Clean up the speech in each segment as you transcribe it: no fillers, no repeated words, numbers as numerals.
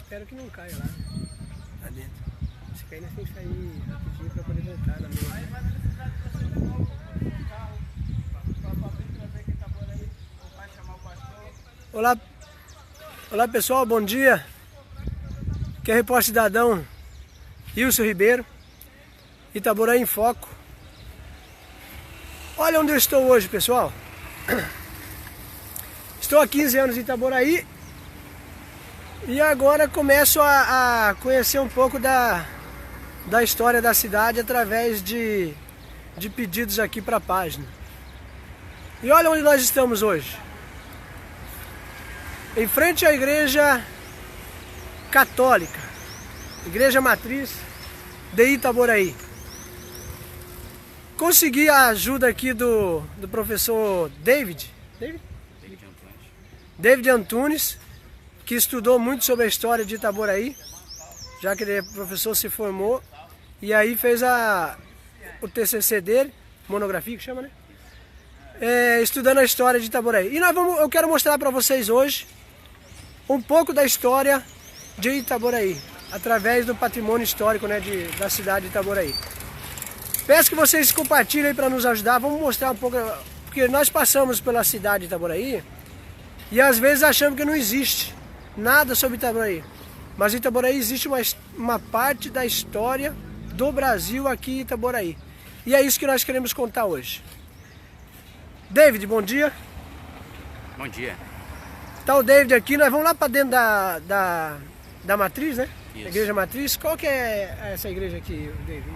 espero que não caia lá dentro. Se cair, nós temos que sair rapidinho para poder voltar na mesma. Olá pessoal, bom dia. Aqui é o Repórter Cidadão Wilson Ribeiro, Itaboraí em Foco. Olha onde eu estou hoje, pessoal. Estou há 15 anos em Itaboraí e agora começo a conhecer um pouco da história da cidade através de pedidos aqui para a página. E olha onde nós estamos hoje. Em frente à igreja católica, igreja matriz de Itaboraí. Consegui a ajuda aqui do professor David Antunes, que estudou muito sobre a história de Itaboraí, já que ele é professor, se formou, e aí fez o TCC dele, monografia que chama, né? Estudando a história de Itaboraí. E eu quero mostrar para vocês hoje um pouco da história de Itaboraí, através do patrimônio histórico, né, da cidade de Itaboraí. Peço que vocês compartilhem para nos ajudar. Vamos mostrar um pouco, porque nós passamos pela cidade de Itaboraí e às vezes achamos que não existe nada sobre Itaboraí. Mas em Itaboraí existe uma parte da história do Brasil aqui em Itaboraí. E é isso que nós queremos contar hoje. David, bom dia. Bom dia. Tá o David aqui, nós vamos lá para dentro da matriz, né? Isso. A igreja matriz. Qual que é essa igreja aqui, David?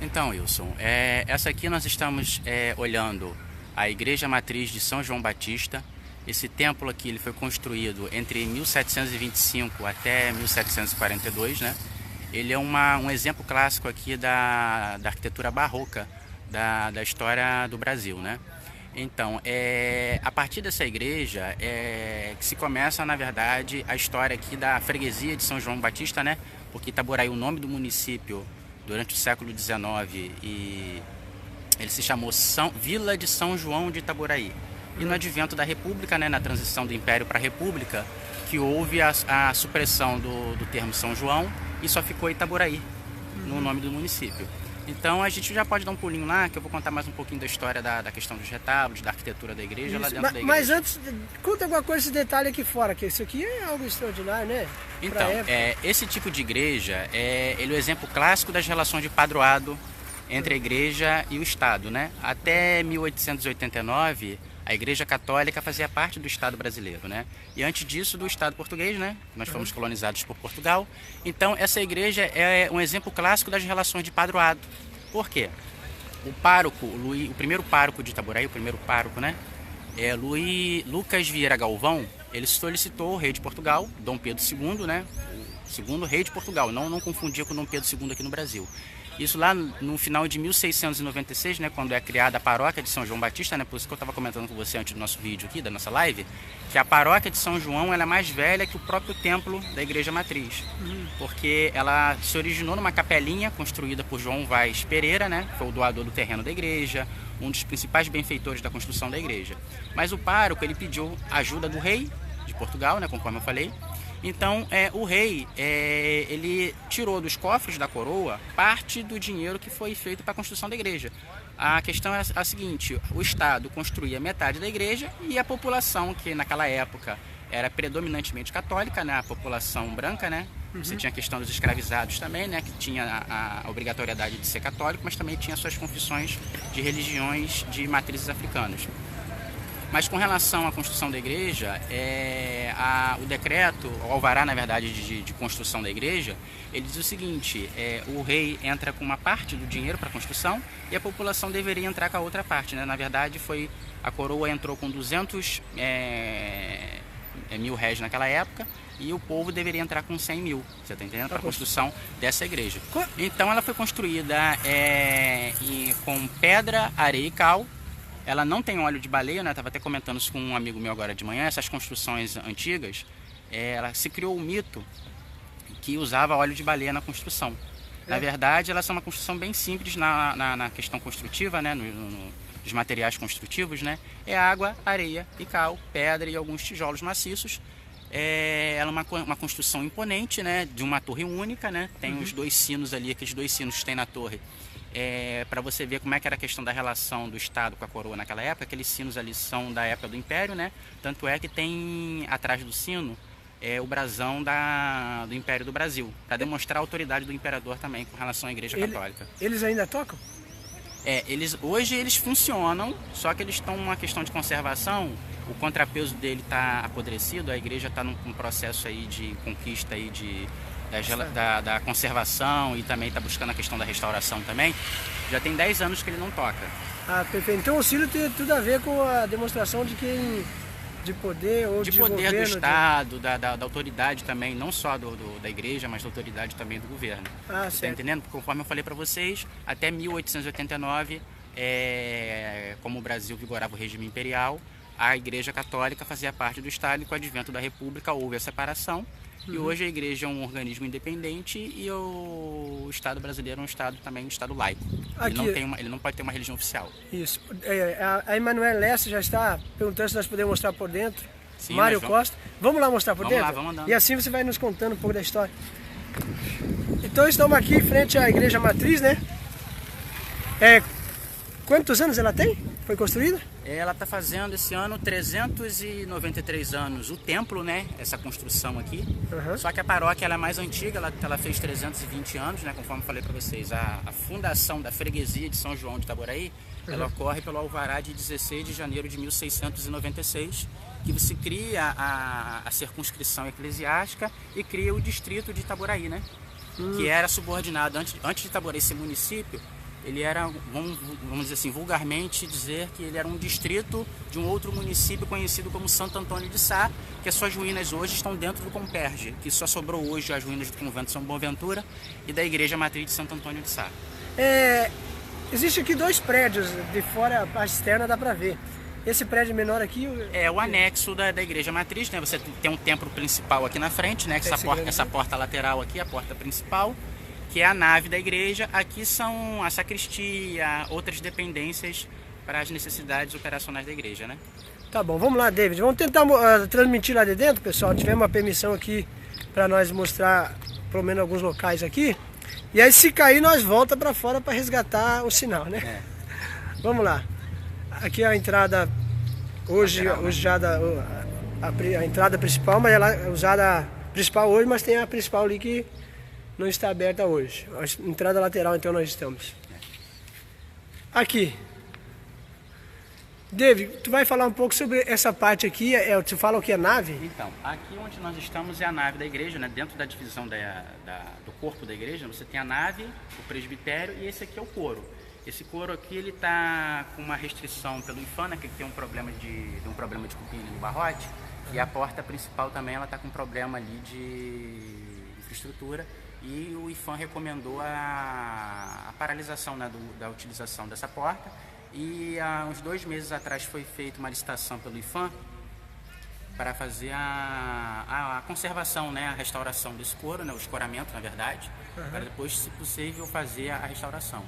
Então, Wilson, essa aqui nós estamos olhando a igreja matriz de São João Batista. Esse templo aqui ele foi construído entre 1725 até 1742, né? Ele é um exemplo clássico aqui da arquitetura barroca da história do Brasil, né? Então, a partir dessa igreja que se começa, na verdade, a história aqui da freguesia de São João Batista, né? Porque Itaboraí, o nome do município, durante o século XIX, e ele se chamou Vila de São João de Itaboraí. E no advento da República, né, na transição do Império para a República, que houve a supressão do termo São João e só ficou Itaboraí no nome do município. Então a gente já pode dar um pulinho lá, que eu vou contar mais um pouquinho da história da questão dos retábulos, da arquitetura da igreja. Isso. Lá dentro da igreja. Mas antes, conta alguma coisa, esse detalhe aqui fora, que isso aqui é algo extraordinário, né? Então, esse tipo de igreja, ele é o exemplo clássico das relações de padroado entre a igreja e o Estado, né? Até 1889, a Igreja Católica fazia parte do Estado brasileiro, né? E antes disso, do Estado português, né? Nós fomos colonizados por Portugal. Então, essa igreja é um exemplo clássico das relações de padroado. Por quê? O pároco, o primeiro pároco de Itaboraí, o primeiro pároco, né? Lucas Vieira Galvão, ele solicitou o rei de Portugal, Dom Pedro II, né? O segundo rei de Portugal, não confundia com Dom Pedro II aqui no Brasil. Isso lá no final de 1696, né, quando é criada a paróquia de São João Batista, né, por isso que eu estava comentando com você antes do nosso vídeo aqui, da nossa live, que a paróquia de São João ela é mais velha que o próprio templo da igreja matriz, porque ela se originou numa capelinha construída por João Vaz Pereira, né, que foi o doador do terreno da igreja, um dos principais benfeitores da construção da igreja. Mas o pároco ele pediu ajuda do rei de Portugal, né, conforme eu falei. Então, o rei, ele tirou dos cofres da coroa parte do dinheiro que foi feito para a construção da igreja. A questão é a seguinte, o Estado construía metade da igreja e a população, que naquela época era predominantemente católica, né, a população branca, né? Você tinha a questão dos escravizados também, né, que tinha a obrigatoriedade de ser católico, mas também tinha suas confissões de religiões de matrizes africanas. Mas com relação à construção da igreja, o decreto, o alvará, na verdade, de construção da igreja, ele diz o seguinte, o rei entra com uma parte do dinheiro para a construção e a população deveria entrar com a outra parte, né? Na verdade, a coroa entrou com 200 mil réis naquela época e o povo deveria entrar com 100 mil, você está entendendo? Para a construção dessa igreja. Então ela foi construída com pedra, areia e cal. Ela não tem óleo de baleia, né? Estava até comentando isso com um amigo meu agora de manhã. Essas construções antigas, ela se criou o mito que usava óleo de baleia na construção. Na verdade, elas são uma construção bem simples na questão construtiva, né? Nos materiais construtivos, né? É água, areia e cal, pedra e alguns tijolos maciços. Ela é uma construção imponente, né, de uma torre única, né, tem os dois sinos ali, aqueles dois sinos que tem na torre, para você ver como é que era a questão da relação do Estado com a coroa naquela época. Aqueles sinos ali são da época do Império, né, tanto é que tem atrás do sino o brasão do Império do Brasil, para demonstrar a autoridade do imperador também com relação à Igreja Católica. Eles ainda tocam? Hoje eles funcionam, só que eles estão numa questão de conservação. O contrapeso dele está apodrecido, a igreja está num processo aí de conquista aí da conservação, e também está buscando a questão da restauração também. Já tem 10 anos que ele não toca. Ah, perfeito. Então o sino tem tudo a ver com a demonstração de poder ou de poder governo, do Estado, da autoridade também, não só da igreja, mas da autoridade também do governo. Você está entendendo? Porque, conforme eu falei para vocês, até 1889, como o Brasil vigorava o regime imperial, a Igreja Católica fazia parte do Estado, e com o advento da República houve a separação. E hoje a Igreja é um organismo independente, e o Estado brasileiro é um Estado também um Estado laico. Ele não pode ter uma religião oficial. Isso. A Emanuel Lessa já está perguntando se nós podemos mostrar por dentro. Sim, Mário Costa. Vamos lá mostrar por dentro? Vamos lá, vamos andando. E assim você vai nos contando um pouco da história. Então estamos aqui em frente à Igreja Matriz, né? Quantos anos ela tem? Foi construída? Ela está fazendo esse ano 393 anos. O templo, né? Essa construção aqui. Só que a paróquia ela é mais antiga, ela fez 320 anos, né? Conforme eu falei para vocês. A fundação da freguesia de São João de Itaboraí, ela ocorre pelo alvará de 16 de janeiro de 1696, que você cria a circunscrição eclesiástica e cria o distrito de Itaboraí, né? Que era subordinado, antes de Itaboraí ser município, ele era, vamos dizer assim, vulgarmente dizer que ele era um distrito de um outro município conhecido como Santo Antônio de Sá, que as suas ruínas hoje estão dentro do Comperge, que só sobrou hoje as ruínas do convento São Boaventura e da Igreja Matriz de Santo Antônio de Sá. Existe aqui dois prédios, de fora, a parte externa dá para ver. Esse prédio menor aqui... É o anexo da Igreja Matriz, né? Você tem um templo principal aqui na frente, né? Essa porta lateral aqui, a porta principal, que é a nave da igreja. Aqui são a sacristia, outras dependências para as necessidades operacionais da igreja, né? Tá bom, vamos lá, David. Vamos tentar transmitir lá de dentro, pessoal. Tivemos uma permissão aqui para nós mostrar pelo menos alguns locais aqui. E aí, se cair, nós volta para fora para resgatar o sinal, né? Vamos lá. Aqui é a entrada hoje já a entrada principal, mas ela é usada principal hoje, mas tem a principal ali que não está aberta hoje. A entrada lateral, então, nós estamos. Aqui. David, tu vai falar um pouco sobre essa parte aqui, tu fala o que é nave? Então, aqui onde nós estamos é a nave da igreja, né? Dentro da divisão do corpo da igreja, você tem a nave, o presbitério, e esse aqui é o coro. Esse coro aqui, ele está com uma restrição pelo IFAM, né? Que tem um problema de cupim no barrote, e a porta principal também, ela está com um problema ali de infraestrutura, e o IFAM recomendou a paralisação, né, da utilização dessa porta. E há uns 2 meses atrás foi feita uma licitação pelo IFAM para fazer a conservação, né, a restauração desse coro, né, o escoramento, na verdade, para depois, se possível, fazer a restauração.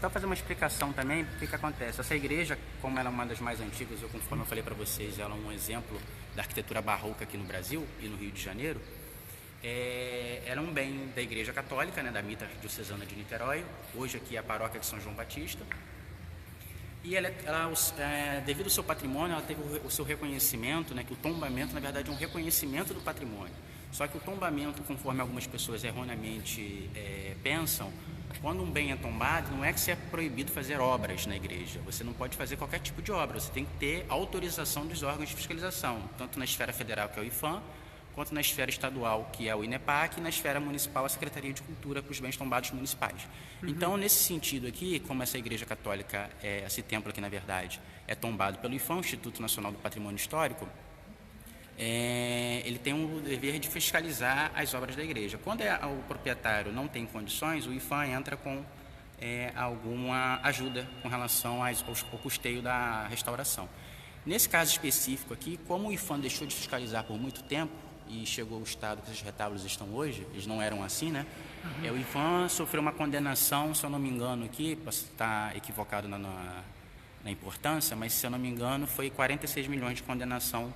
Só fazer uma explicação também, o que acontece. Essa igreja, como ela é uma das mais antigas, conforme eu falei para vocês, ela é um exemplo da arquitetura barroca aqui no Brasil e no Rio de Janeiro. Era um bem da Igreja Católica, né, da Mitra Diocesana de Niterói. Hoje aqui é a paróquia de São João Batista. E devido ao seu patrimônio, ela teve o seu reconhecimento, né, que o tombamento, na verdade, é um reconhecimento do patrimônio. Só que o tombamento, conforme algumas pessoas erroneamente pensam, quando um bem é tombado, não é que você é proibido fazer obras na igreja. Você não pode fazer qualquer tipo de obra. Você tem que ter autorização dos órgãos de fiscalização, tanto na esfera federal, que é o IFAM, quanto na esfera estadual, que é o INEPAC, e na esfera municipal, a Secretaria de Cultura para os bens tombados municipais. Então, nesse sentido aqui, como essa Igreja Católica, esse templo aqui, na verdade, é tombado pelo IFAM, Instituto Nacional do Patrimônio Histórico, ele tem o dever de fiscalizar as obras da igreja. Quando o proprietário não tem condições, o IFAM entra com alguma ajuda com relação ao custeio da restauração. Nesse caso específico aqui, como o IFAM deixou de fiscalizar por muito tempo, e chegou ao estado que esses retábulos estão hoje, eles não eram assim, né? O IFAM sofreu uma condenação, se eu não me engano aqui, posso estar equivocado na importância, mas se eu não me engano foi 46 milhões de condenação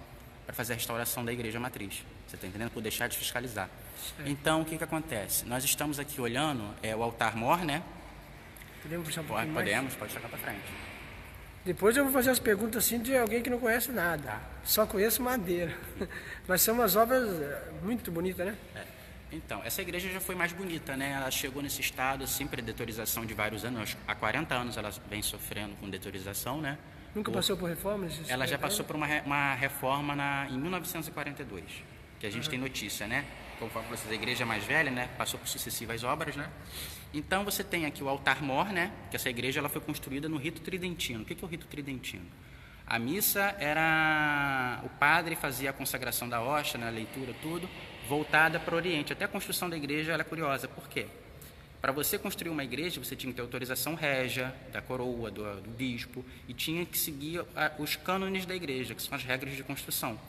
para fazer a restauração da igreja matriz. Você está entendendo? Por deixar de fiscalizar. Certo. Então, o que acontece? Nós estamos aqui olhando o altar-mor, né? Podemos puxar um pouquinho mais? Podemos, pode chegar para frente. Depois eu vou fazer as perguntas assim de alguém que não conhece nada. Tá. Só conheço madeira. Mas são umas obras muito bonitas, né? Então, essa igreja já foi mais bonita, né? Ela chegou nesse estado, assim, predetorização de vários anos. Há 40 anos ela vem sofrendo com detorização, né? Nunca passou por reforma? Ela já passou por uma reforma em 1942, que a gente tem notícia, né? Conforme vocês, a igreja mais velha, né? Passou por sucessivas obras, né? Então, você tem aqui o altar-mor, né? Que essa igreja ela foi construída no rito tridentino. O que é o rito tridentino? A missa era... O padre fazia a consagração da hóstia, né? A leitura, tudo, voltada para o Oriente. Até a construção da igreja ela é curiosa. Por quê? Para você construir uma igreja, você tinha que ter autorização régia, da coroa, do bispo, e tinha que seguir os cânones da igreja, que são as regras de construção.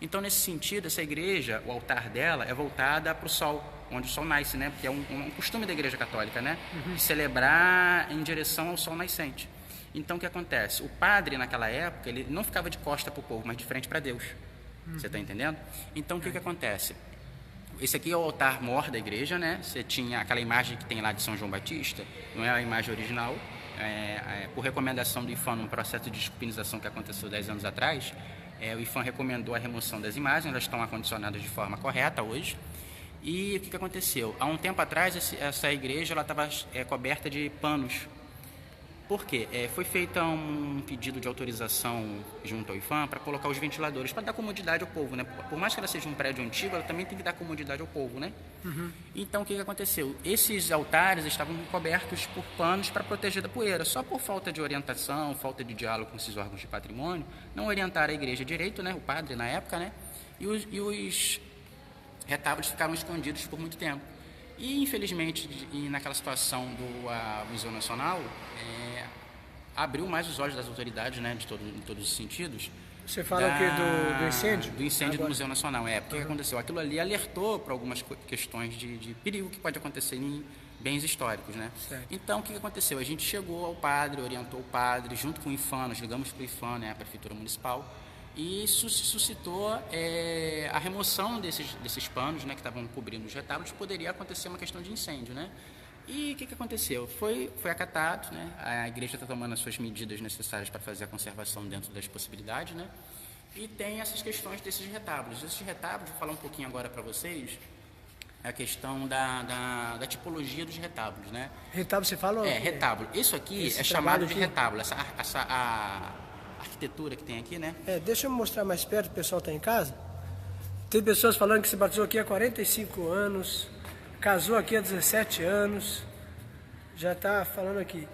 Então, nesse sentido, essa igreja, o altar dela é voltada para o sol, onde o sol nasce, né? Porque é um costume da igreja católica, né? De celebrar em direção ao sol nascente. Então, o que acontece? O padre, naquela época, ele não ficava de costa para o povo, mas de frente para Deus. Você está entendendo? Então, o que acontece? Esse aqui é o altar-mor da igreja, né? Você tinha aquela imagem que tem lá de São João Batista, não é a imagem original. Por recomendação do IFAM, num processo de desculpinização que aconteceu 10 anos atrás, o IFAM recomendou a remoção das imagens, elas estão acondicionadas de forma correta hoje. E o que aconteceu? Há um tempo atrás, essa igreja estava coberta de panos. Por quê? Foi feito um pedido de autorização junto ao IFAM para colocar os ventiladores, para dar comodidade ao povo, né? Por mais que ela seja um prédio antigo, ela também tem que dar comodidade ao povo, né? Então, o que aconteceu? Esses altares estavam cobertos por panos para proteger da poeira. Só por falta de orientação, falta de diálogo com esses órgãos de patrimônio, não orientaram a igreja direito, né? O padre na época, né? E os retábulos ficaram escondidos por muito tempo. E, infelizmente, naquela situação do Museu Nacional, abriu mais os olhos das autoridades, né, em todos os sentidos. Você fala o quê? Do incêndio? Do incêndio do Museu Nacional, porque o que aconteceu? Aquilo ali alertou para algumas questões de perigo que pode acontecer em bens históricos, né? Certo. Então, o que aconteceu? A gente chegou ao padre, orientou o padre, junto com o IFAM, nós ligamos para o IFAM, né, a Prefeitura Municipal, e suscitou a remoção desses panos, né, que estavam cobrindo os retábulos. Poderia acontecer uma questão de incêndio, né? E o que aconteceu? Foi acatado, né? A igreja está tomando as suas medidas necessárias para fazer a conservação dentro das possibilidades, né? E tem essas questões desses retábulos. Esses retábulos, vou falar um pouquinho agora para vocês, a questão da tipologia dos retábulos, né? Retábulo, você fala? Retábulo. Isso aqui é chamado de retábulo, a arquitetura que tem aqui, né? Deixa eu mostrar mais perto, o pessoal está em casa. Tem pessoas falando que se batizou aqui há 45 anos, casou aqui há 17 anos, já está falando aqui.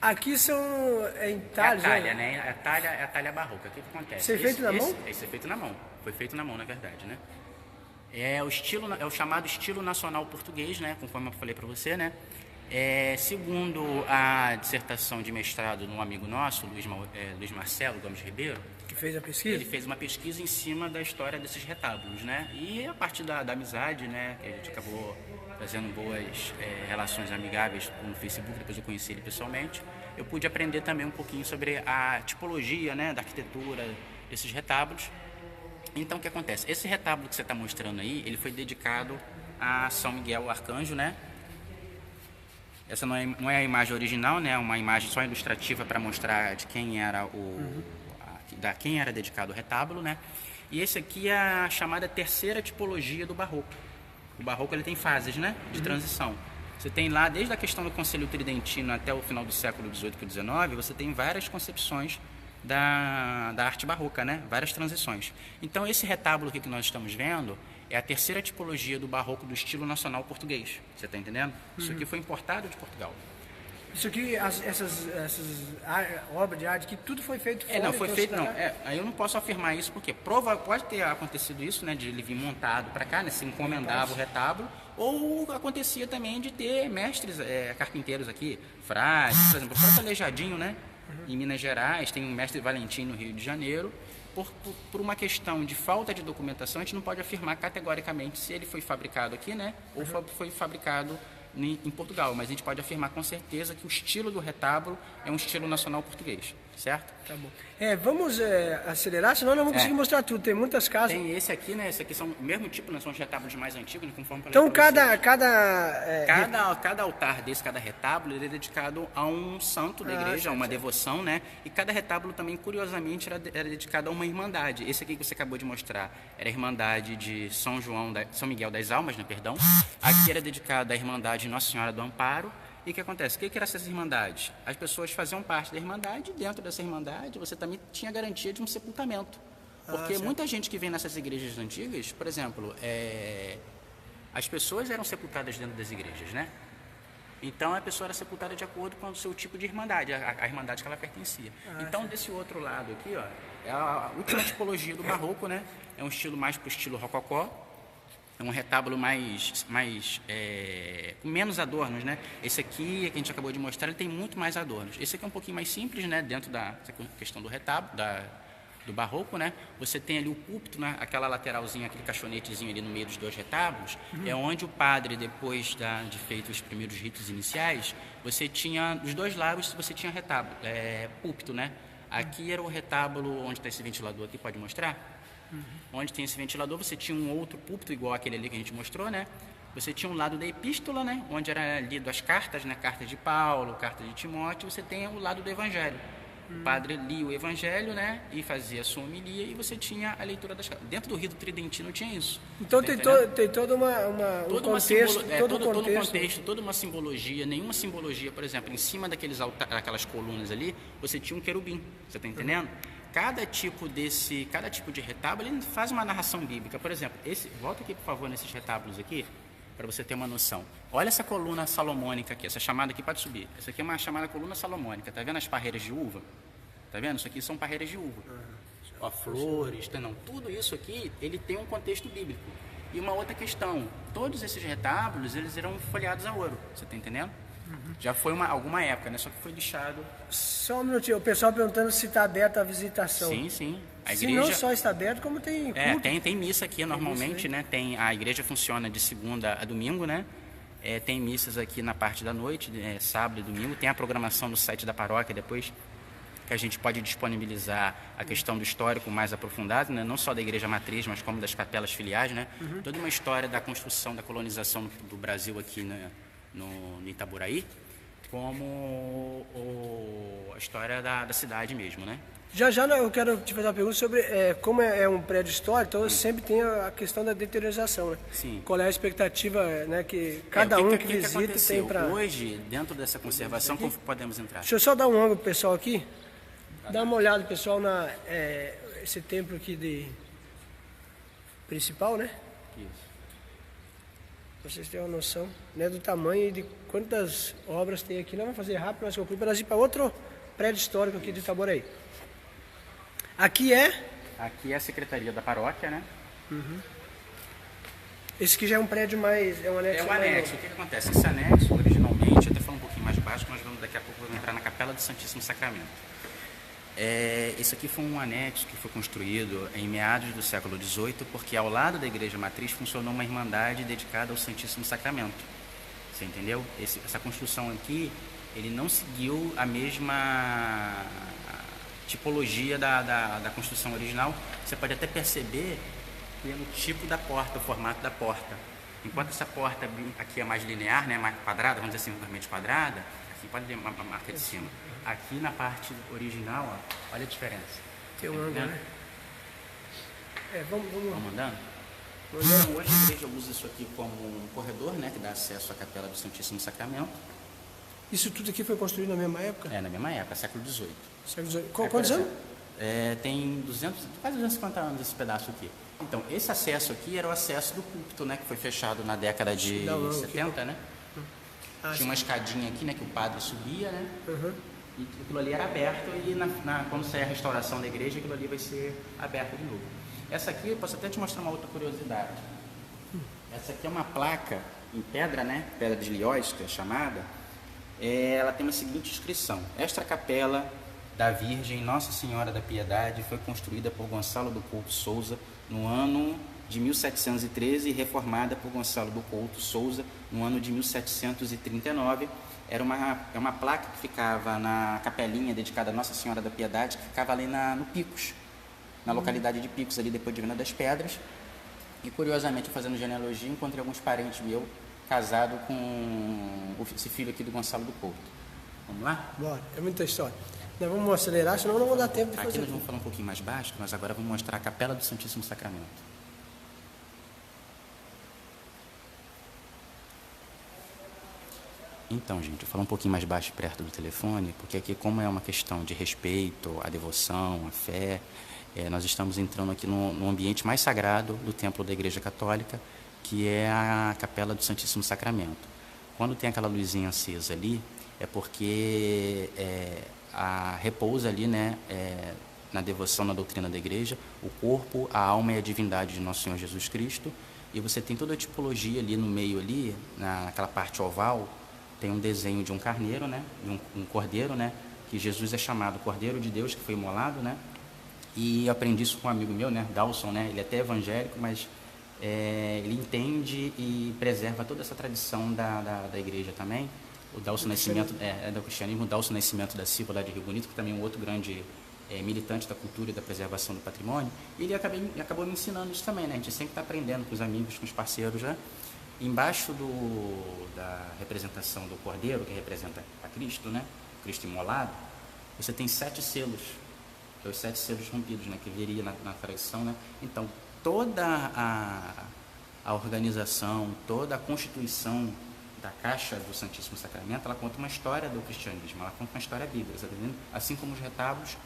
Aqui são entalhes, a talha, né? A talha barroca. O que acontece? Isso é feito na mão? Isso é feito na mão. Foi feito na mão, na verdade, né? É o chamado estilo nacional português, né? Conforme eu falei para você, né? Segundo a dissertação de mestrado de um amigo nosso, Luiz Marcelo Gomes Ribeiro, que fez a pesquisa? Ele fez uma pesquisa em cima da história desses retábulos, né? E a partir da amizade, né? Que a gente acabou fazendo boas relações amigáveis no Facebook, depois eu conheci ele pessoalmente, eu pude aprender também um pouquinho sobre a tipologia, né? Da arquitetura desses retábulos. Então, o que acontece? Esse retábulo que você está mostrando aí, ele foi dedicado a São Miguel Arcanjo, né? Essa não é a imagem original, né? É uma imagem só ilustrativa para mostrar de quem era quem era dedicado o retábulo, né? E esse aqui é a chamada terceira tipologia do barroco. O barroco ele tem fases, né? De transição. Você tem lá, desde a questão do Concílio Tridentino até o final do século XVIII para o XIX, você tem várias concepções da arte barroca, né? Várias transições. Então, esse retábulo aqui que nós estamos vendo é a terceira tipologia do barroco do estilo nacional português. Você está entendendo? Isso aqui foi importado de Portugal. Isso aqui, essas obras de arte, que tudo foi feito fora? Não, foi feito, não. Aí eu não posso afirmar isso, porque pode ter acontecido isso, né, de ele vir montado para cá, né, se encomendava o retábulo, ou acontecia também de ter mestres, carpinteiros aqui, frades, por exemplo, o próprio Aleijadinho, né, em Minas Gerais, tem um mestre Valentim no Rio de Janeiro. Por uma questão de falta de documentação, a gente não pode afirmar categoricamente se ele foi fabricado aqui, né, ou foi fabricado em Portugal, mas a gente pode afirmar com certeza que o estilo do retábulo é um estilo nacional português. certo? Tá bom. Vamos acelerar, senão não vamos conseguir mostrar tudo. Tem muitas casas. Tem esse aqui, né? Esse aqui são o mesmo tipo, né? São os retábulos mais antigos, né? Conforme eu Então falei pra cada cada altar desse, cada retábulo, ele é dedicado a um santo da igreja, a uma devoção, né? E cada retábulo também, curiosamente, era dedicado a uma irmandade. Esse aqui que você acabou de mostrar era a Irmandade de São Miguel das Almas, né? Perdão. Aqui era dedicado à Irmandade Nossa Senhora do Amparo. E o que acontece? O que era essa irmandade? As pessoas faziam parte da irmandade, e dentro dessa irmandade você também tinha garantia de um sepultamento. Porque muita gente que vem nessas igrejas antigas, por exemplo, as pessoas eram sepultadas dentro das igrejas, né? Então a pessoa era sepultada de acordo com o seu tipo de irmandade, a irmandade que ela pertencia. Então desse outro lado aqui, ó, é a última tipologia do barroco, né? É um estilo mais para o estilo rococó. É um retábulo com menos adornos, né? Esse aqui, que a gente acabou de mostrar, ele tem muito mais adornos. Esse aqui é um pouquinho mais simples, né? Dentro da questão do retábulo, do barroco, né? Você tem ali o púlpito, né? Aquela lateralzinha, aquele caixonetezinho ali no meio dos dois retábulos, é onde o padre, depois de feito os primeiros ritos iniciais, você tinha, dos dois lados, você tinha retábulo, púlpito, né? Aqui era o retábulo, onde está esse ventilador aqui, pode mostrar? Onde tem esse ventilador, você tinha um outro púlpito igual aquele ali que a gente mostrou, né? Você tinha um lado da epístola, né? Onde era lido as cartas, né? Cartas de Paulo, cartas de Timóteo. Você tem o lado do Evangelho. O padre lia o Evangelho, né? E fazia a sua homilia, e você tinha a leitura das cartas. Dentro do rito tridentino tinha isso. Então tem todo um contexto, toda uma simbologia. Nenhuma simbologia, por exemplo, em cima daquelas colunas ali, você tinha um querubim. Você está entendendo? Cada tipo de retábulo, ele faz uma narração bíblica. Por exemplo, volta aqui, por favor, nesses retábulos aqui, para você ter uma noção. Olha essa coluna salomônica aqui, essa chamada aqui, pode subir. Essa aqui é uma chamada coluna salomônica. Tá vendo as parreiras de uva? Tá vendo? Isso aqui são parreiras de uva. Ó, flores, não. Tudo isso aqui, ele tem um contexto bíblico. E uma outra questão, todos esses retábulos, eles eram folheados a ouro. Você tá entendendo? Já foi alguma época, né? Só que foi lixado. Só um minutinho, o pessoal perguntando se está aberta a visitação. Sim. Se não só está aberto, como tem culto. Tem missa aqui normalmente, né? A igreja funciona de segunda a domingo, né? Tem missas aqui na parte da noite, sábado e domingo. Tem a programação no site da paróquia depois, que a gente pode disponibilizar a questão do histórico mais aprofundado, né? Não só da igreja matriz, mas como das capelas filiais, né? Toda uma história da construção, da colonização do Brasil aqui, né? No Itaboraí, como a história da cidade mesmo, né? Já eu quero te fazer uma pergunta sobre como é um prédio histórico, então sempre tem a questão da deteriorização, né? Sim. Qual é a expectativa, né, que cada que visita tem para... Hoje, dentro dessa conservação, como podemos entrar? Deixa eu só dar um ângulo pro pessoal aqui. Dá uma olhada, pessoal, esse templo aqui principal, né? Isso. Vocês têm uma noção, né, do tamanho e de quantas obras tem aqui. Não vamos fazer rápido, mas concluir para nós ir para outro prédio histórico aqui de Itaboraí. Aqui é a secretaria da paróquia, né? Esse aqui já é um prédio mais... É um anexo. É um anexo. O que acontece? Esse anexo, originalmente, até falando um pouquinho mais baixo, nós vamos daqui a pouco entrar na Capela do Santíssimo Sacramento. Esse aqui foi um anexo que foi construído em meados do século XVIII, porque ao lado da igreja matriz funcionou uma irmandade dedicada ao Santíssimo Sacramento. Você entendeu? Essa construção aqui, ele não seguiu a mesma tipologia da construção original. Você pode até perceber pelo tipo da porta, o formato da porta. Enquanto essa porta aqui é mais linear, né, mais quadrada, vamos dizer assim, totalmente quadrada, assim, pode ver uma marca de cima. Aqui na parte original, ó, olha a diferença. Tem um ângulo, né? Vamos andando? Então, hoje a igreja usa isso aqui como um corredor, né, que dá acesso à Capela do Santíssimo Sacramento. Isso tudo aqui foi construído na mesma época? Na mesma época, século XVIII. Século XVIII. Quantos anos? Tem quase 250 anos esse pedaço aqui. Então, esse acesso aqui era o acesso do púlpito, né, que foi fechado na década de 70, né? Tinha uma escadinha aqui, né, que o padre subia, né? E aquilo ali era aberto e quando sair a restauração da igreja, aquilo ali vai ser aberto de novo. Essa aqui, eu posso até te mostrar uma outra curiosidade. Essa aqui é uma placa em pedra, né? Pedra de Liós, que é chamada. Ela tem uma seguinte inscrição: esta capela da Virgem Nossa Senhora da Piedade foi construída por Gonçalo do Couto Souza no ano de 1713 e reformada por Gonçalo do Couto Souza no ano de 1739. Era uma placa que ficava na capelinha dedicada a Nossa Senhora da Piedade, que ficava ali no Picos, na localidade de Picos, ali depois de Vina das Pedras. E curiosamente, fazendo genealogia, encontrei alguns parentes meus casados com esse filho aqui do Gonçalo do Couto. Vamos lá? Bora, é muita história. Nós vamos acelerar, senão não vou dar tempo de fazer. Aqui nós vamos falar um pouquinho mais baixo, mas agora vamos mostrar a Capela do Santíssimo Sacramento. Então, gente, eu falo um pouquinho mais baixo perto do telefone, porque aqui, como é uma questão de respeito à devoção, à fé, nós estamos entrando aqui no ambiente mais sagrado do templo da Igreja Católica, que é a Capela do Santíssimo Sacramento. Quando tem aquela luzinha acesa ali, é porque repousa ali, né, na devoção, na doutrina da Igreja, o corpo, a alma e a divindade de Nosso Senhor Jesus Cristo. E você tem toda a tipologia ali no meio, ali, naquela parte oval, tem um desenho de um carneiro, né, um cordeiro, né, que Jesus é chamado Cordeiro de Deus, que foi imolado, né. E eu aprendi isso com um amigo meu, né, Dawson, né, ele é até evangélico, mas ele entende e preserva toda essa tradição da Igreja também. O Dawson Nascimento, do cristianismo, o Dawson Nascimento da Silva, lá de Rio Bonito, que também é um outro grande militante da cultura e da preservação do patrimônio. E ele acabou me ensinando isso também, né, a gente sempre está aprendendo com os amigos, com os parceiros, né. Embaixo da representação do Cordeiro, que representa a Cristo, né, Cristo imolado, você tem 7 selos, que é os 7 selos rompidos, né, que viria na tradição, né. Então, toda a organização, toda a constituição da caixa do Santíssimo Sacramento, ela conta uma história do cristianismo, ela conta uma história bíblica, tá entendendo? Assim como os retábulos,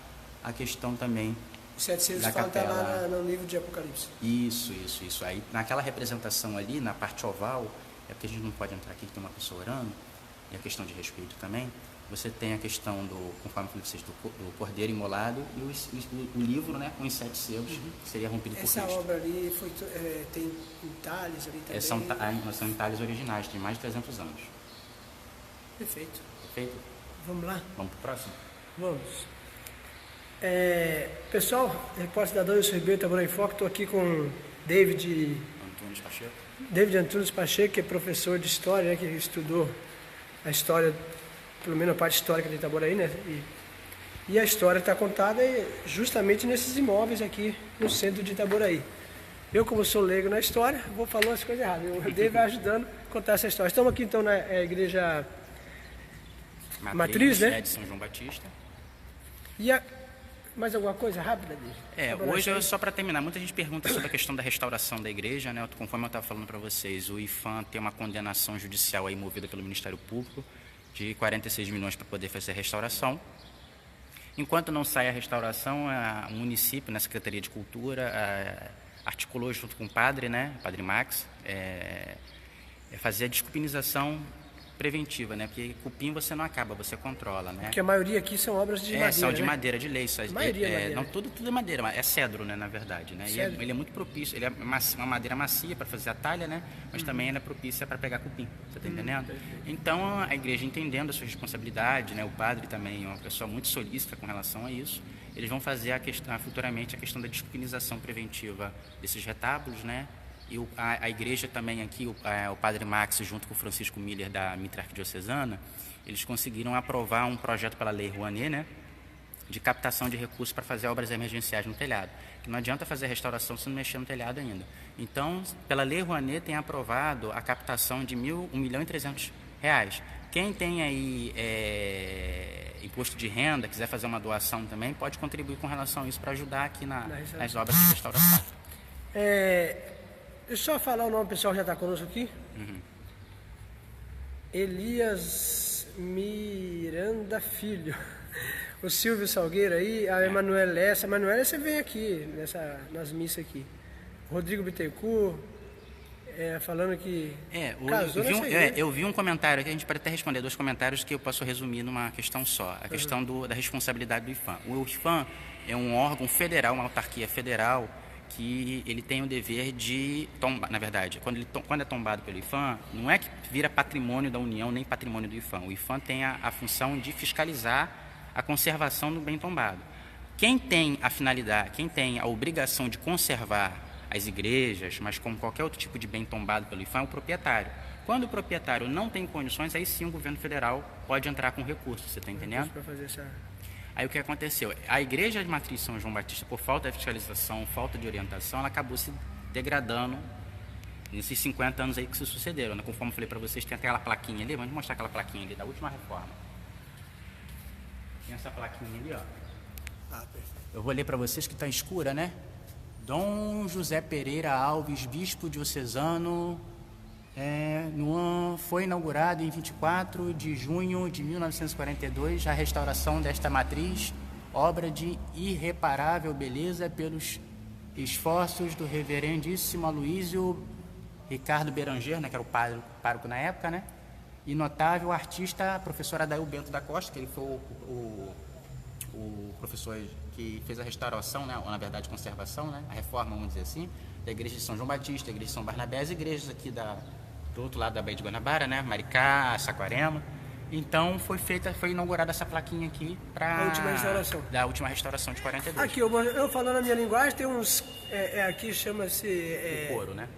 a questão também Os 7 selos da falam está capela. lá no livro de Apocalipse. Isso. Aí, naquela representação ali, na parte oval, é porque a gente não pode entrar aqui, que tem uma pessoa orando, e a questão de respeito também. Você tem a questão conforme eu falei vocês, do Cordeiro imolado e o livro, né, com os 7 selos, que seria rompido por Cristo. Essa obra ali tem entalhes ali também. São entalhes originais, tem mais de 300 anos. Perfeito. Perfeito? Vamos lá? Vamos para o próximo? Vamos. Pessoal, repórter da Dona Ribeiro, Itaboraí em Foco, estou aqui com David Antunes Pacheco, que é professor de História, né, que estudou a história, pelo menos a parte histórica de Itaboraí, né? E a história está contada justamente nesses imóveis aqui no centro de Itaboraí. Eu, como sou leigo na história, vou falar as coisas erradas. O David vai ajudando a contar essa história. Estamos aqui então na igreja Matriz, né? De São João Batista. E mais alguma coisa rápida, David? Hoje, só para terminar, muita gente pergunta sobre a questão da restauração da igreja, né? Conforme eu estava falando para vocês, o IPHAN tem uma condenação judicial aí movida pelo Ministério Público de 46 milhões para poder fazer a restauração. Enquanto não sai a restauração, o município, na Secretaria de Cultura, articulou junto com o padre, né, Padre Max, fazer a desculpinização preventiva, né? Porque cupim você não acaba, você controla, né? Porque a maioria aqui são obras de madeira, são de né? madeira, de lei. A maioria é madeira. Não, tudo é madeira, é cedro, né, na verdade, né? E ele é muito propício, ele é uma madeira macia para fazer a talha, né? Mas também ela é propícia para pegar cupim, você está entendendo? Então, a igreja entendendo a sua responsabilidade, né? O padre também é uma pessoa muito solícita com relação a isso. Eles vão fazer futuramente a questão da descupinização preventiva desses retábulos, né? E a igreja também aqui, o padre Max, junto com o Francisco Miller, da Mitra Arquidiocesana, eles conseguiram aprovar um projeto pela Lei Rouanet, né, de captação de recursos para fazer obras emergenciais no telhado. Que não adianta fazer a restauração se não mexer no telhado ainda. Então, pela Lei Rouanet, tem aprovado a captação de R$1.300.000. Quem tem aí imposto de renda, quiser fazer uma doação também, pode contribuir com relação a isso para ajudar aqui nas obras de restauração. Deixa eu só falar o nome, o pessoal já está conosco aqui. Elias Miranda Filho, o Silvio Salgueiro aí, a Emanuela Lessa. Emanuela, você vem aqui nas missas aqui. Rodrigo Bittencourt, falando que casou nessa igreja. Eu vi um comentário, que a gente pode até responder 2 comentários que eu posso resumir numa questão só. A questão da responsabilidade do IPHAN. O IPHAN é um órgão federal, uma autarquia federal, que ele tem o dever de tombar, na verdade, quando é tombado pelo IPHAN, não é que vira patrimônio da União, nem patrimônio do IPHAN. O IPHAN tem a função de fiscalizar a conservação do bem tombado. Quem tem a finalidade, quem tem a obrigação de conservar as igrejas, mas como qualquer outro tipo de bem tombado pelo IPHAN, é o proprietário. Quando o proprietário não tem condições, aí sim o governo federal pode entrar com recurso, você está entendendo? Pra fazer essa... Aí o que aconteceu? A igreja de matriz São João Batista, por falta de fiscalização, falta de orientação, ela acabou se degradando nesses 50 anos aí que se sucederam, né? Conforme eu falei para vocês, tem aquela plaquinha ali, vamos mostrar aquela plaquinha ali da última reforma. Tem essa plaquinha ali, ó. Eu vou ler para vocês que está escura, né? Dom José Pereira Alves, bispo diocesano, foi inaugurado em 24 de junho de 1942 a restauração desta matriz, obra de irreparável beleza pelos esforços do reverendíssimo Aloísio Ricardo Beranger, né, que era o pároco na época, né? E notável artista, professor Adail Bento da Costa, que ele foi o professor que fez a restauração, né, ou na verdade conservação, né, a reforma, vamos dizer assim, da igreja de São João Batista, da igreja de São Barnabé, as igrejas aqui do outro lado da Baía de Guanabara, né, Maricá, Saquarema. Então foi inaugurada essa plaquinha aqui para a última restauração. Da última restauração de 42. Aqui, eu falando a minha linguagem, tem uns, aqui chama-se... o couro, né?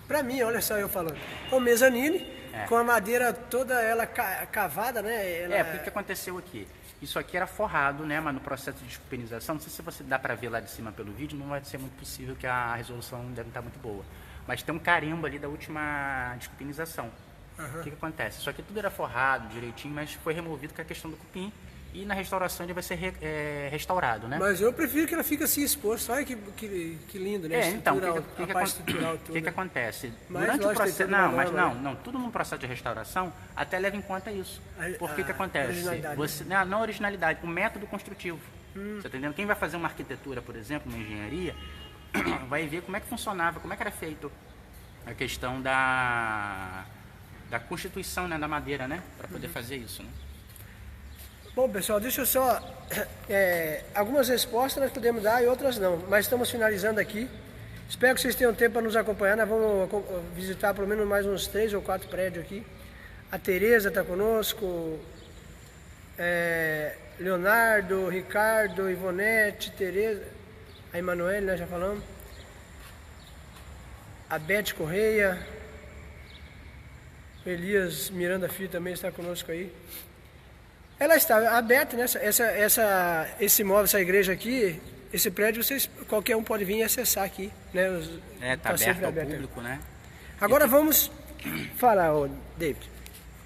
Para mim, olha só eu falando, é um mezanine, com a madeira toda ela cavada, né? Porque o que aconteceu aqui? Isso aqui era forrado, né? Mas no processo de desculpinização, não sei se você dá para ver lá de cima pelo vídeo, não vai ser muito possível, que a resolução deve estar muito boa. Mas tem um carimbo ali da última desculpinização. O que acontece? Isso aqui tudo era forrado direitinho, mas foi removido com a questão do cupim. E na restauração ele vai ser restaurado, né? Mas eu prefiro que ela fique assim exposta. Olha que lindo, né? Então, o que acontece? Mas, durante o processo, não, tudo no processo de restauração até leva em conta isso. Por que acontece? Originalidade. Não a originalidade, o método construtivo. Você está entendendo? Quem vai fazer uma arquitetura, por exemplo, uma engenharia, vai ver como é que funcionava, como é que era feito a questão da constituição, né, da madeira, né? Para poder fazer isso, né? Bom, pessoal, deixa eu só... algumas respostas nós podemos dar e outras não, mas estamos finalizando aqui. Espero que vocês tenham tempo para nos acompanhar. Nós vamos visitar pelo menos mais uns 3 ou 4 prédios aqui. A Tereza está conosco, Leonardo, Ricardo, Ivonete, Tereza, a Emanuele, nós já falamos. A Beth Correia, Elias Miranda Filho também está conosco aí. Ela está aberta, né? Esse imóvel, essa igreja aqui, esse prédio, qualquer um pode vir e acessar aqui, né? Está aberto ao público, né? Agora vamos falar, David.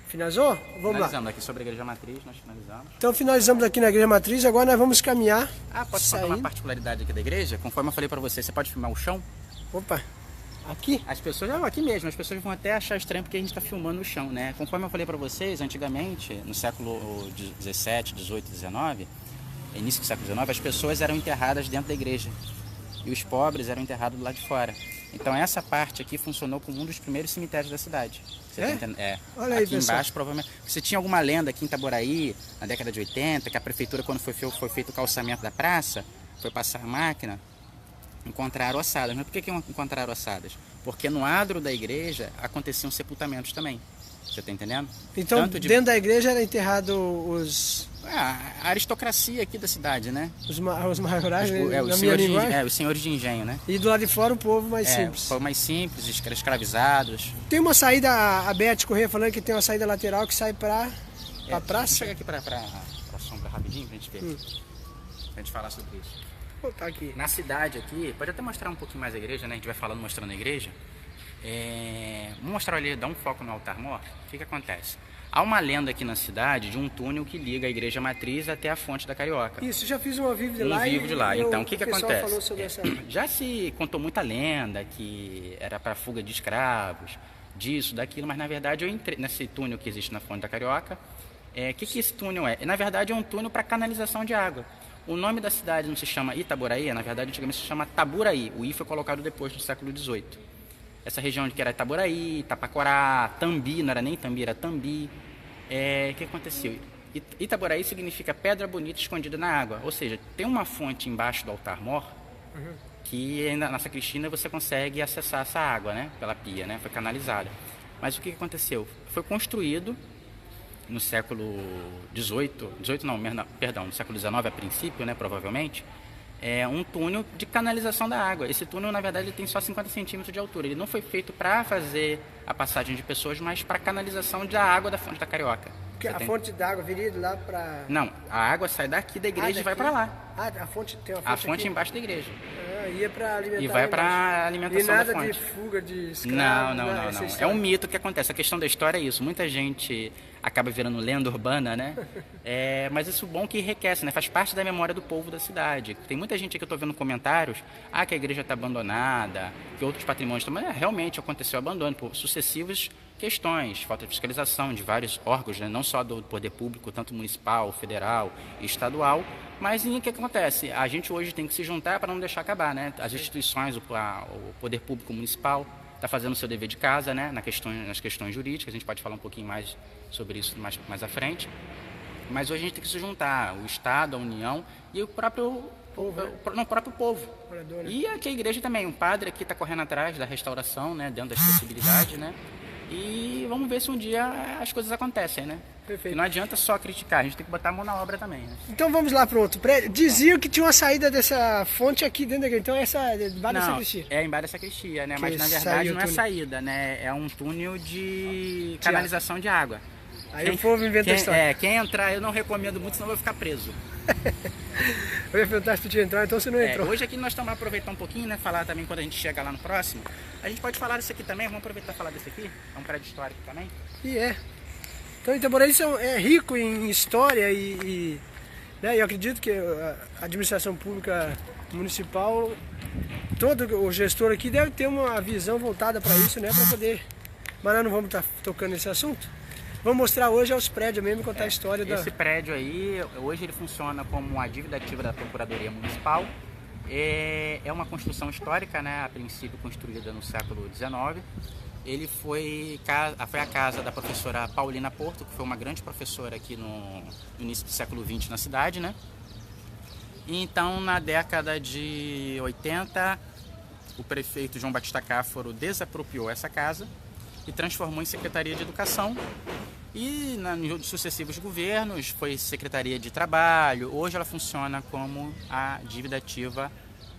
Finalizou? Vamos Finalizando aqui sobre a igreja matriz, nós finalizamos. Então finalizamos aqui na igreja matriz, agora nós vamos caminhar. Posso falar uma particularidade aqui da igreja? Conforme eu falei para você pode filmar o chão? Opa! Aqui? As pessoas, aqui mesmo, as pessoas vão até achar estranho porque a gente está filmando o chão, né? Conforme eu falei para vocês, antigamente, no século 17, 18, 19, início do século 19, as pessoas eram enterradas dentro da igreja e os pobres eram enterrados do lado de fora. Então essa parte aqui funcionou como um dos primeiros cemitérios da cidade. Você tá entendendo? Olha aí, aqui embaixo, provavelmente. Você tinha alguma lenda aqui em Itaboraí, na década de 80, que a prefeitura, quando foi feito o calçamento da praça, foi passar a máquina, encontraram ossadas. Mas por que encontraram ossadas? Porque no adro da igreja aconteciam sepultamentos também. Você está entendendo? Então, dentro da igreja era enterrado a aristocracia aqui da cidade, né? Os maiorais, os senhores de engenho, né? E do lado de fora o povo mais simples. O povo mais simples, escravizados. Tem uma saída, a Beth Corrêa falando que tem uma saída lateral que sai para a praça. Chega aqui para a sombra rapidinho pra gente ver. Pra gente falar sobre isso. Tá aqui. Na cidade aqui, pode até mostrar um pouquinho mais a igreja, né? A gente vai falando, mostrando a igreja. Vamos mostrar ali, dar um foco no altar-mor. O que acontece? Há uma lenda aqui na cidade de um túnel que liga a igreja matriz até a fonte da Carioca. Isso, já fiz um vídeo de lá. Então, o que acontece? Falou sobre essa... Já se contou muita lenda que era para fuga de escravos, disso, daquilo, mas na verdade eu entrei nesse túnel que existe na fonte da Carioca. O que esse túnel é? Na verdade é um túnel para canalização de água. O nome da cidade não se chama Itaboraí, na verdade antigamente se chama Taburaí. O I foi colocado depois do século XVIII. Essa região que era Itaboraí, Itapacorá, Tambi, não era nem Tambi, era Tambi. O que aconteceu? Itaboraí significa pedra bonita escondida na água. Ou seja, tem uma fonte embaixo do altar-mor que na Sacristina você consegue acessar essa água, né? Pela pia, né? Foi canalizada. Mas o que aconteceu? Foi construído no século XVIII, no século XIX a princípio, né, provavelmente, um túnel de canalização da água. Esse túnel, na verdade, ele tem só 50 centímetros de altura. Ele não foi feito para fazer a passagem de pessoas, mas para canalização da água da fonte da Carioca. Porque a fonte da água viria lá para... Não, a água sai daqui da igreja e vai para lá. Ah, a fonte tem uma fonte A fonte aqui. embaixo da igreja. Ia para alimentar. E vai para alimentação da fonte. E nada de fuga de escravo. Não. É um mito que acontece. A questão da história é isso. Muita gente acaba virando lenda urbana, né? Mas isso é bom que enriquece, né? Faz parte da memória do povo da cidade. Tem muita gente aqui que eu estou vendo comentários, que a igreja está abandonada, que outros patrimônios também. Realmente aconteceu abandono por sucessivas questões, falta de fiscalização de vários órgãos, né? Não só do poder público, tanto municipal, federal e estadual. Mas o que acontece? A gente hoje tem que se juntar para não deixar acabar, né? As instituições, o poder público municipal está fazendo o seu dever de casa, né? Nas questões jurídicas, a gente pode falar um pouquinho mais sobre isso mais à frente. Mas hoje a gente tem que se juntar, o Estado, a União e o próprio povo. E aqui a igreja também, um padre aqui está correndo atrás da restauração, né? Dentro das possibilidades, né? E vamos ver se um dia as coisas acontecem, né? Perfeito. E não adianta só criticar, a gente tem que botar a mão na obra também, né? Então vamos lá para outro prédio. Diziam que tinha uma saída dessa fonte aqui dentro da igreja. Então essa é embaixo da sacristia. É embaixo da sacristia, né? Mas na verdade não é saída, né? É um túnel de canalização de água. Aí o povo inventa a história. Quem entrar eu não recomendo muito, senão vai ficar preso. Eu ia perguntar se tu tinha entrado, então você não entrou. Hoje aqui nós estamos aproveitando um pouquinho, né? Falar também quando a gente chegar lá no próximo. A gente pode falar disso aqui também, vamos aproveitar e falar desse aqui. É um prédio histórico também. E Então Itaboraí é rico em história né, eu acredito que a administração pública municipal, todo o gestor aqui deve ter uma visão voltada para isso, né? Para poder... Mas nós não vamos estar tocando nesse assunto. Vamos mostrar hoje aos prédios mesmo, contar a história Esse prédio aí, hoje ele funciona como a dívida ativa da Procuradoria Municipal. É uma construção histórica, né? A princípio construída no século XIX. Ele foi a casa da professora Paulina Porto, que foi uma grande professora aqui no início do século XX na cidade, né? E então, na década de 80, o prefeito João Batista Cáfaro desapropriou essa casa e transformou em Secretaria de Educação. E nos sucessivos governos foi Secretaria de Trabalho. Hoje ela funciona como a dívida ativa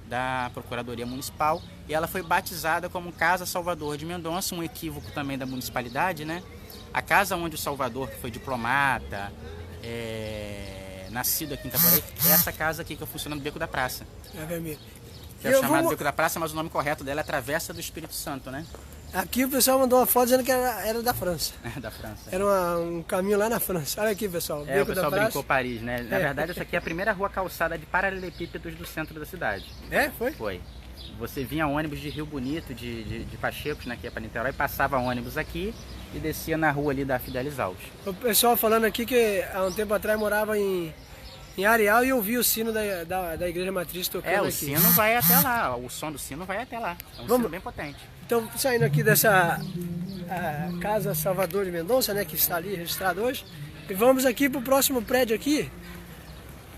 da Procuradoria Municipal e ela foi batizada como Casa Salvador de Mendonça, um equívoco também da municipalidade, né? A casa onde o Salvador, que foi diplomata, nascido aqui em Itaboraí, é essa casa aqui que funciona no Beco da Praça. É vermelho. Que é chamado Beco da Praça, mas o nome correto dela é Travessa do Espírito Santo, né? Aqui o pessoal mandou uma foto dizendo que era da França. Da França. Era um caminho lá na França. Olha aqui, pessoal. O pessoal brincou Paris, né? Na verdade, essa aqui é a primeira rua calçada de paralelepípedos do centro da cidade. Foi? Foi. Você vinha ônibus de Rio Bonito, de Pachecos, né, que é para Niterói, passava ônibus aqui e descia na rua ali da Fidelis Alves. O pessoal falando aqui que há um tempo atrás morava em Areal e ouvia o sino da igreja matriz tocando aqui. O sino vai até lá, o som do sino vai até lá. É um sino bem potente. Então, saindo aqui dessa Casa Salvador de Mendonça, né, que está ali registrado hoje, e vamos aqui para o próximo prédio aqui.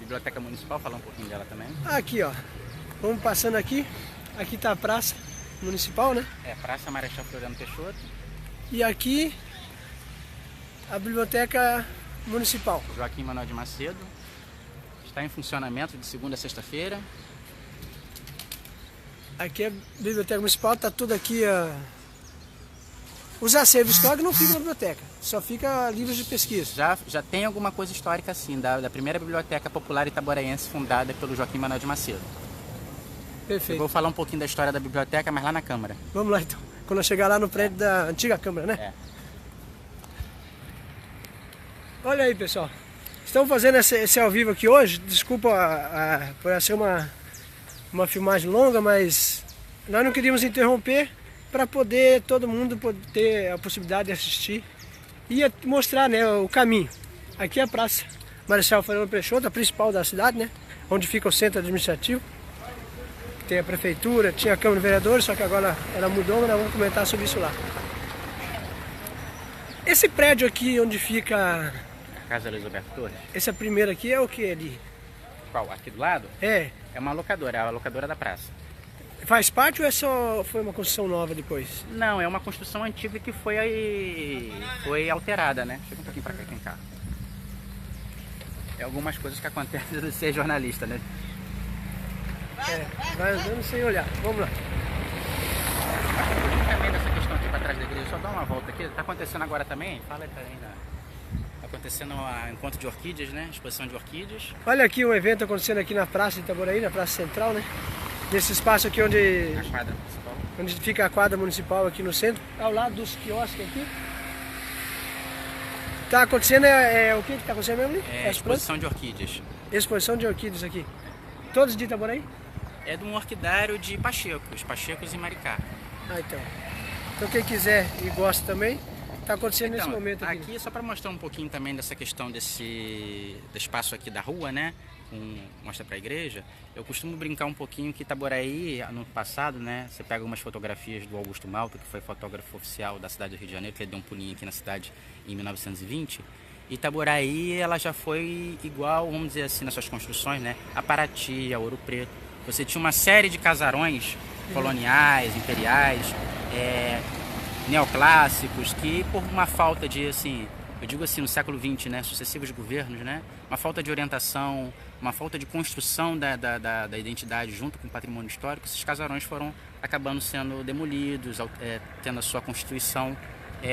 Biblioteca Municipal, falar um pouquinho dela também. Aqui, ó. Vamos passando aqui. Aqui está a Praça Municipal, né? Praça Marechal Floriano Peixoto. E aqui a Biblioteca Municipal. Joaquim Manuel de Macedo. Está em funcionamento de segunda a sexta-feira. Aqui é a Biblioteca Municipal, está tudo aqui. Os acervos históricos não ficam na biblioteca, só fica livros de pesquisa. Já tem alguma coisa histórica assim, da primeira Biblioteca Popular Itaboraense fundada pelo Joaquim Manuel de Macedo. Perfeito. Eu vou falar um pouquinho da história da biblioteca, mas lá na Câmara. Vamos lá então, quando eu chegar lá no prédio da antiga Câmara, né? Olha aí, pessoal. Estamos fazendo esse ao vivo aqui hoje. Desculpa por ser uma filmagem longa, mas nós não queríamos interromper para poder todo mundo ter a possibilidade de assistir e mostrar, né, o caminho. Aqui é a Praça Marechal Floriano Peixoto, a principal da cidade, né, onde fica o centro administrativo. Tem a prefeitura, tinha a Câmara de Vereadores, só que agora ela mudou, mas nós vamos comentar sobre isso lá. Esse prédio aqui onde fica... Casa Luiz Alberto Torres. Essa primeira aqui é o que ali? Qual? Aqui do lado? É uma locadora, é a locadora da praça. Faz parte ou foi uma construção nova depois? Não, é uma construção antiga que foi alterada, né? Chega um pouquinho pra cá, tem carro. É algumas coisas que acontecem de ser jornalista, né? vai andando sem olhar. Vamos lá. Também dessa questão aqui para trás da igreja, só dá uma volta aqui. Está acontecendo agora também? Fala aí também. Está acontecendo um encontro de orquídeas, né? Exposição de orquídeas. Olha aqui um evento acontecendo aqui na Praça de Itaboraí, na Praça Central, né? Nesse espaço aqui onde A quadra principal. onde fica a quadra municipal aqui no centro, ao lado dos quiosques aqui. Tá acontecendo, o que está acontecendo mesmo? É exposição de orquídeas. Exposição de orquídeas aqui. Todos de Itaboraí? É de um orquidário de Pachecos e Maricá. Ah, então. Então quem quiser e gosta também, está acontecendo nesse Então, momento aqui. aqui só para mostrar um pouquinho também dessa questão do espaço aqui da rua, né? Mostra para a igreja. Eu costumo brincar um pouquinho que Itaboraí, no passado, né? Você pega algumas fotografias do Augusto Malta, que foi fotógrafo oficial da cidade do Rio de Janeiro, que ele deu um pulinho aqui na cidade em 1920. Itaboraí, ela já foi igual, vamos dizer assim, nas suas construções, né? A Paraty, a Ouro Preto. Você tinha uma série de casarões coloniais, imperiais, neoclássicos, que por uma falta de, assim, eu digo assim, no século XX, né, sucessivos governos, né, uma falta de orientação, uma falta de construção da identidade junto com o patrimônio histórico, esses casarões foram acabando sendo demolidos, tendo a sua constituição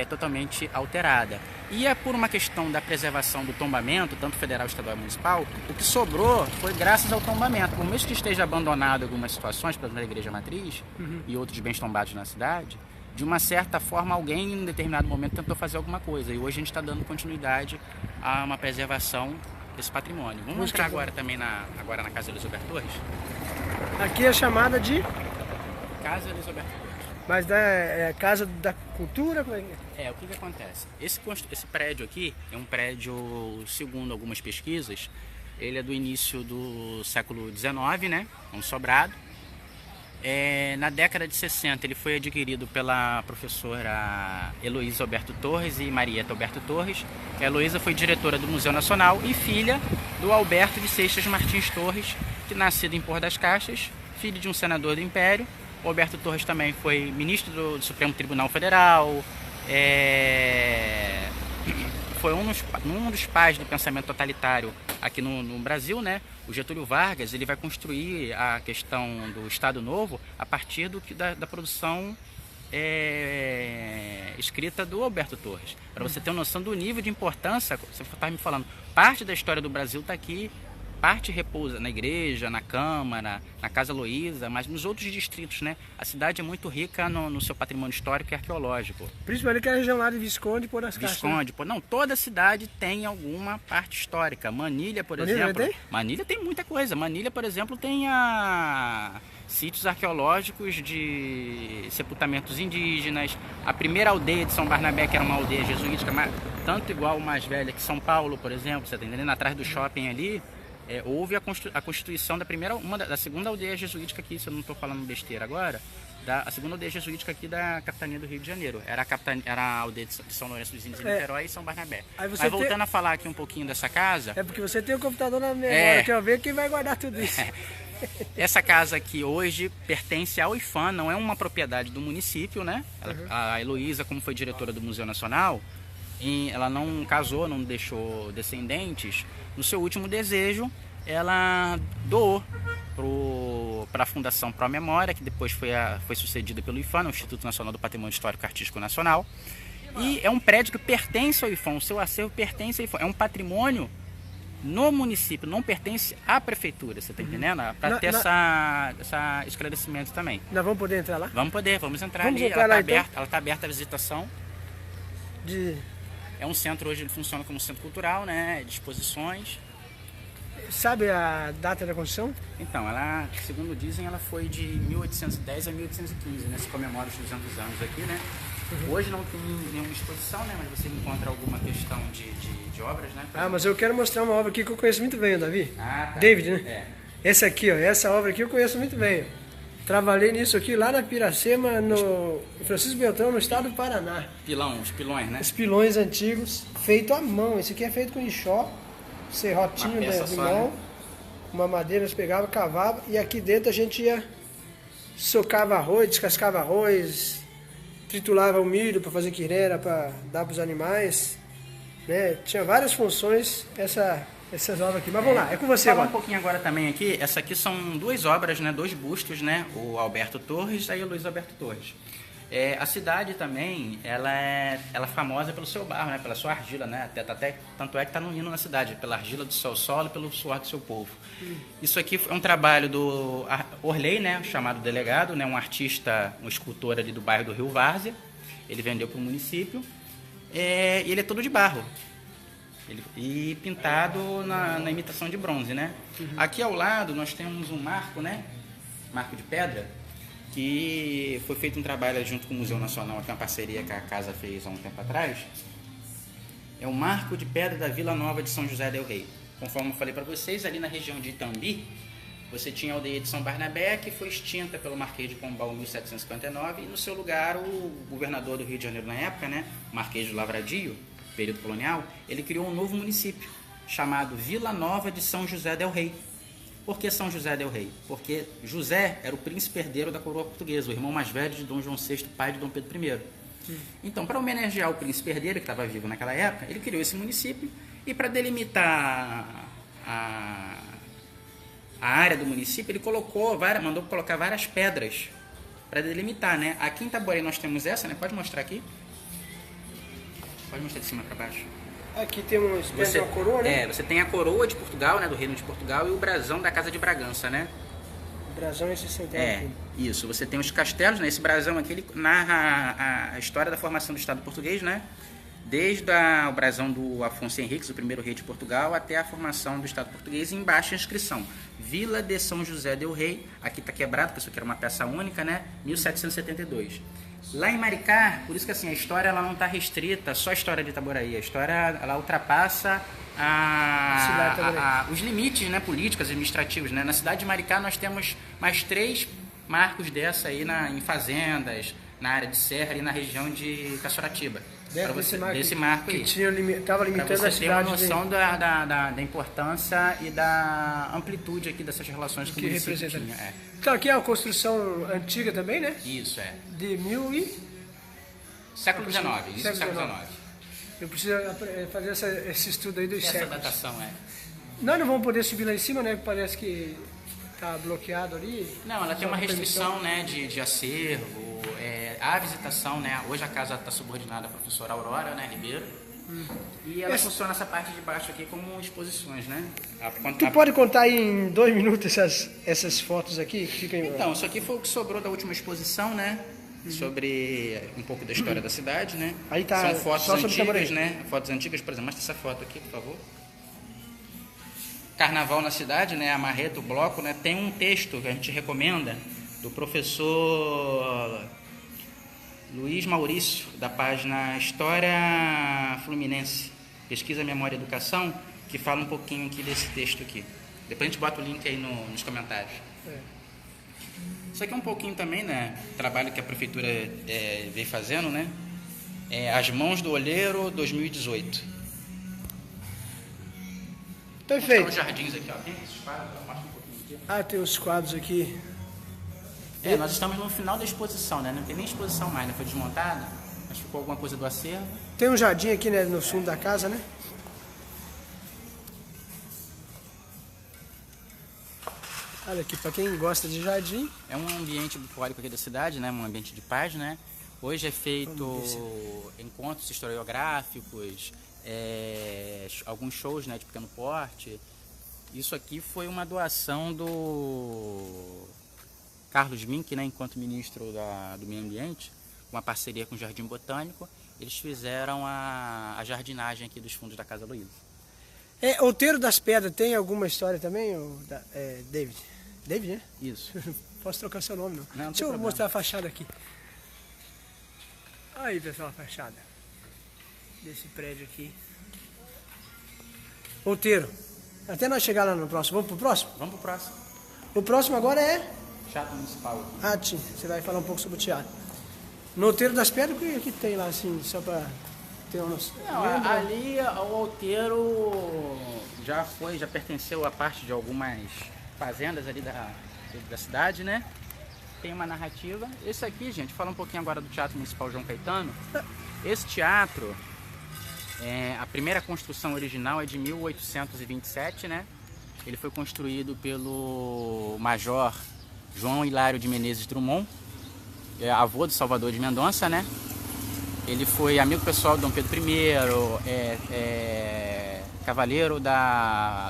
totalmente alterada. E é por uma questão da preservação do tombamento, tanto federal, estadual e municipal, o que sobrou foi graças ao tombamento. Por mesmo que esteja abandonado em algumas situações, por exemplo, na Igreja Matriz e outros bens tombados na cidade, de uma certa forma alguém em um determinado momento tentou fazer alguma coisa. E hoje a gente está dando continuidade a uma preservação desse patrimônio. Vamos entrar agora também na Casa Elizoberto Torres? Aqui é chamada de... Casa Elizoberto Torres. Mas é Casa da Cultura? Como é que é? O que acontece? Esse prédio aqui é um prédio, segundo algumas pesquisas, ele é do início do século XIX, né? Um sobrado. Na década de 60 ele foi adquirido pela professora Heloísa Alberto Torres e Marieta Alberto Torres. A Heloísa foi diretora do Museu Nacional e filha do Alberto de Seixas Martins Torres, que nascido em Pôr das Caixas, filho de um senador do Império. O Alberto Torres também foi ministro do Supremo Tribunal Federal, foi um dos pais do pensamento totalitário aqui no Brasil, né? O Getúlio Vargas, ele vai construir a questão do Estado Novo a partir da produção escrita do Alberto Torres. Para você ter uma noção do nível de importância, você estava me falando, parte da história do Brasil está aqui, parte repousa na igreja, na Câmara, na Casa Heloísa, mas nos outros distritos, né? A cidade é muito rica no seu patrimônio histórico e arqueológico. Principalmente aquela região lá de Visconde e Pôr das Caixas. Visconde, não, toda cidade tem alguma parte histórica. Manilha, por exemplo. Manilha tem muita coisa. Manilha, por exemplo, tem sítios arqueológicos de sepultamentos indígenas. A primeira aldeia de São Barnabé, que era uma aldeia jesuítica, tanto igual ou mais velha que São Paulo, por exemplo, você está entendendo? Atrás do shopping ali. Houve a constituição da segunda aldeia jesuítica aqui, se eu não estou falando besteira agora, a segunda aldeia jesuítica aqui da capitania do Rio de Janeiro. Era a aldeia de São Lourenço dos Índios e Niterói e São Barnabé. Mas voltando a falar aqui um pouquinho dessa casa... É porque você tem o computador na memória, quer ver quem vai guardar tudo isso. Essa casa aqui hoje pertence ao IPHAN, não é uma propriedade do município, né? A Heloísa, como foi diretora do Museu Nacional, ela não casou, não deixou descendentes. No seu último desejo, ela doou para a Fundação Pro Memória, que depois foi sucedida pelo IPHAN, o Instituto Nacional do Patrimônio Histórico e Artístico Nacional. E é um prédio que pertence ao IPHAN, o seu acervo pertence ao IPHAN. É um patrimônio no município, não pertence à prefeitura, você está entendendo? Para ter esse esclarecimento também. Nós vamos poder entrar lá? Vamos entrar ali. Ela está aberta à visitação. É um centro, hoje ele funciona como centro cultural, né? De exposições. Sabe a data da construção? Então, ela, segundo dizem, ela foi de 1810 a 1815, né? Se comemora os 200 anos aqui, né? Hoje não tem nenhuma exposição, né? Mas você encontra alguma questão de obras, né? Mas eu quero mostrar uma obra aqui que eu conheço muito bem, Davi. Tá. David, né? Essa aqui, ó, essa obra aqui eu conheço muito bem. Trabalhei nisso aqui lá na Piracema, no Francisco Beltrão, no estado do Paraná. Os pilões, né? Os pilões antigos, feito à mão. Esse aqui é feito com enxó, serrotinho de mão, né? Uma madeira, nós pegava, cavava, e aqui dentro a gente ia, socava arroz, descascava arroz, triturava o milho para fazer quirera, para dar para os animais, né? Tinha várias funções essas obras aqui. Mas vamos lá, é com você Falar agora. um pouquinho agora também aqui. Essa aqui são duas obras, né? Dois bustos, né? O Alberto Torres e o Luiz Alberto Torres. A cidade também, ela é famosa pelo seu barro, né? Pela sua argila, né? Tanto é que está no hino na cidade, pela argila do seu solo e pelo suor do seu povo. Isso aqui é um trabalho do Orley, né? Chamado delegado, né? Um artista, um escultor ali do bairro do Rio Várzea. Ele vendeu para o município. E ele é todo de barro. E pintado na imitação de bronze, né? Aqui ao lado nós temos um marco, né? Marco de pedra, que foi feito um trabalho junto com o Museu Nacional, aqui uma parceria que a casa fez há um tempo atrás. É o marco de pedra da Vila Nova de São José del Rei. Conforme eu falei para vocês, ali na região de Itambi, você tinha a aldeia de São Barnabé, que foi extinta pelo Marquês de Pombal em 1759, e no seu lugar o governador do Rio de Janeiro na época, né? Marquês de Lavradio, período colonial, ele criou um novo município, chamado Vila Nova de São José del Rei. Por que São José del Rei? Porque José era o príncipe herdeiro da coroa portuguesa, o irmão mais velho de Dom João VI, pai de Dom Pedro I. Então, para homenagear o príncipe herdeiro, que estava vivo naquela época, ele criou esse município, e para delimitar a área do município, ele mandou colocar várias pedras para delimitar, né? Aqui em Itaboraí nós temos essa, né? Pode mostrar aqui. Pode mostrar de cima para baixo. Aqui tem uma espécie de uma coroa, né? Você tem a coroa de Portugal, né, do Reino de Portugal, e o brasão da Casa de Bragança, né? O brasão é esse central aqui. Isso. Você tem os castelos, né? Esse brasão aqui, ele narra a história da formação do Estado português, né? Desde o brasão do Afonso Henriques, o primeiro rei de Portugal, até a formação do Estado português, e embaixo a inscrição: Vila de São José del Rei. Aqui está quebrado, porque isso aqui era uma peça única, né? 1772. Lá em Maricá, por isso que assim, a história ela não está restrita só à história de Itaboraí. A história ela ultrapassa os limites, né, políticos, administrativos, né? Na cidade de Maricá nós temos mais 3 marcos dessa aí em fazendas, na área de serra e na região de Caçoratiba. Desse marco aí. Que estava limitando a cidade. Para você ter uma noção da importância e da amplitude aqui dessas relações que o município tinha. Então aqui é uma construção antiga também, né? Isso, De século XIX, início do século XIX. Eu preciso fazer esse estudo aí dos séculos. Essa datação, Nós não vamos poder subir lá em cima, né? Parece que está bloqueado ali. Não, ela tem uma restrição, né, de acervo, a visitação, né? Hoje a casa está subordinada à professora Aurora, né, Ribeiro. E ela funciona essa parte de baixo aqui como exposições, né? Tu pode contar aí em 2 minutos essas fotos aqui? Então, isso aqui foi o que sobrou da última exposição, né? Sobre um pouco da história da cidade, né? Aí tá. São fotos antigas, né? Fotos antigas, por exemplo, mostra essa foto aqui, por favor. Carnaval na cidade, né? A marreta, o bloco, né? Tem um texto que a gente recomenda do professor Luiz Maurício, da página História Fluminense, Pesquisa, Memória e Educação, que fala um pouquinho aqui desse texto aqui. Depois a gente bota o link aí nos comentários. Isso aqui é um pouquinho também, né? Trabalho que a prefeitura vem fazendo, né? As Mãos do Olheiro 2018. Perfeito. Os jardins aqui, ó. Tem esses quadros, mostra um pouquinho aqui. Tem os quadros aqui. Nós estamos no final da exposição, né? Não tem nem exposição mais, né? Foi desmontada, mas ficou alguma coisa do acervo. Tem um jardim aqui, né, no fundo da casa, né? Olha aqui, para quem gosta de jardim. É um ambiente bucólico aqui da cidade, né? Um ambiente de paz, né? Hoje é feito encontros historiográficos, alguns shows, né, de pequeno porte. Isso aqui foi uma doação do Carlos Mink, né, enquanto ministro do Meio Ambiente, uma parceria com o Jardim Botânico. Eles fizeram a jardinagem aqui dos fundos da Casa Luísa. Outeiro das Pedras tem alguma história também, David? David, né? Isso. Posso trocar seu nome, não? Não, deixa eu mostrar a fachada aqui. Aí, pessoal, a fachada desse prédio aqui. Outeiro. Até nós chegar lá no próximo. Vamos pro próximo? Vamos pro próximo. O próximo agora é... Teatro Municipal. Você vai falar um pouco sobre o teatro. No Outeiro das Pedras, o que tem lá, assim, só para ter uma noção? Não, ali o outeiro já pertenceu a parte de algumas fazendas ali da cidade, né? Tem uma narrativa. Esse aqui, gente, fala um pouquinho agora do Teatro Municipal João Caetano. Esse teatro, A primeira construção original é de 1827, né? Ele foi construído pelo Major João Hilário de Menezes Drummond, avô do Salvador de Mendonça, né? Ele foi amigo pessoal de Dom Pedro I, cavaleiro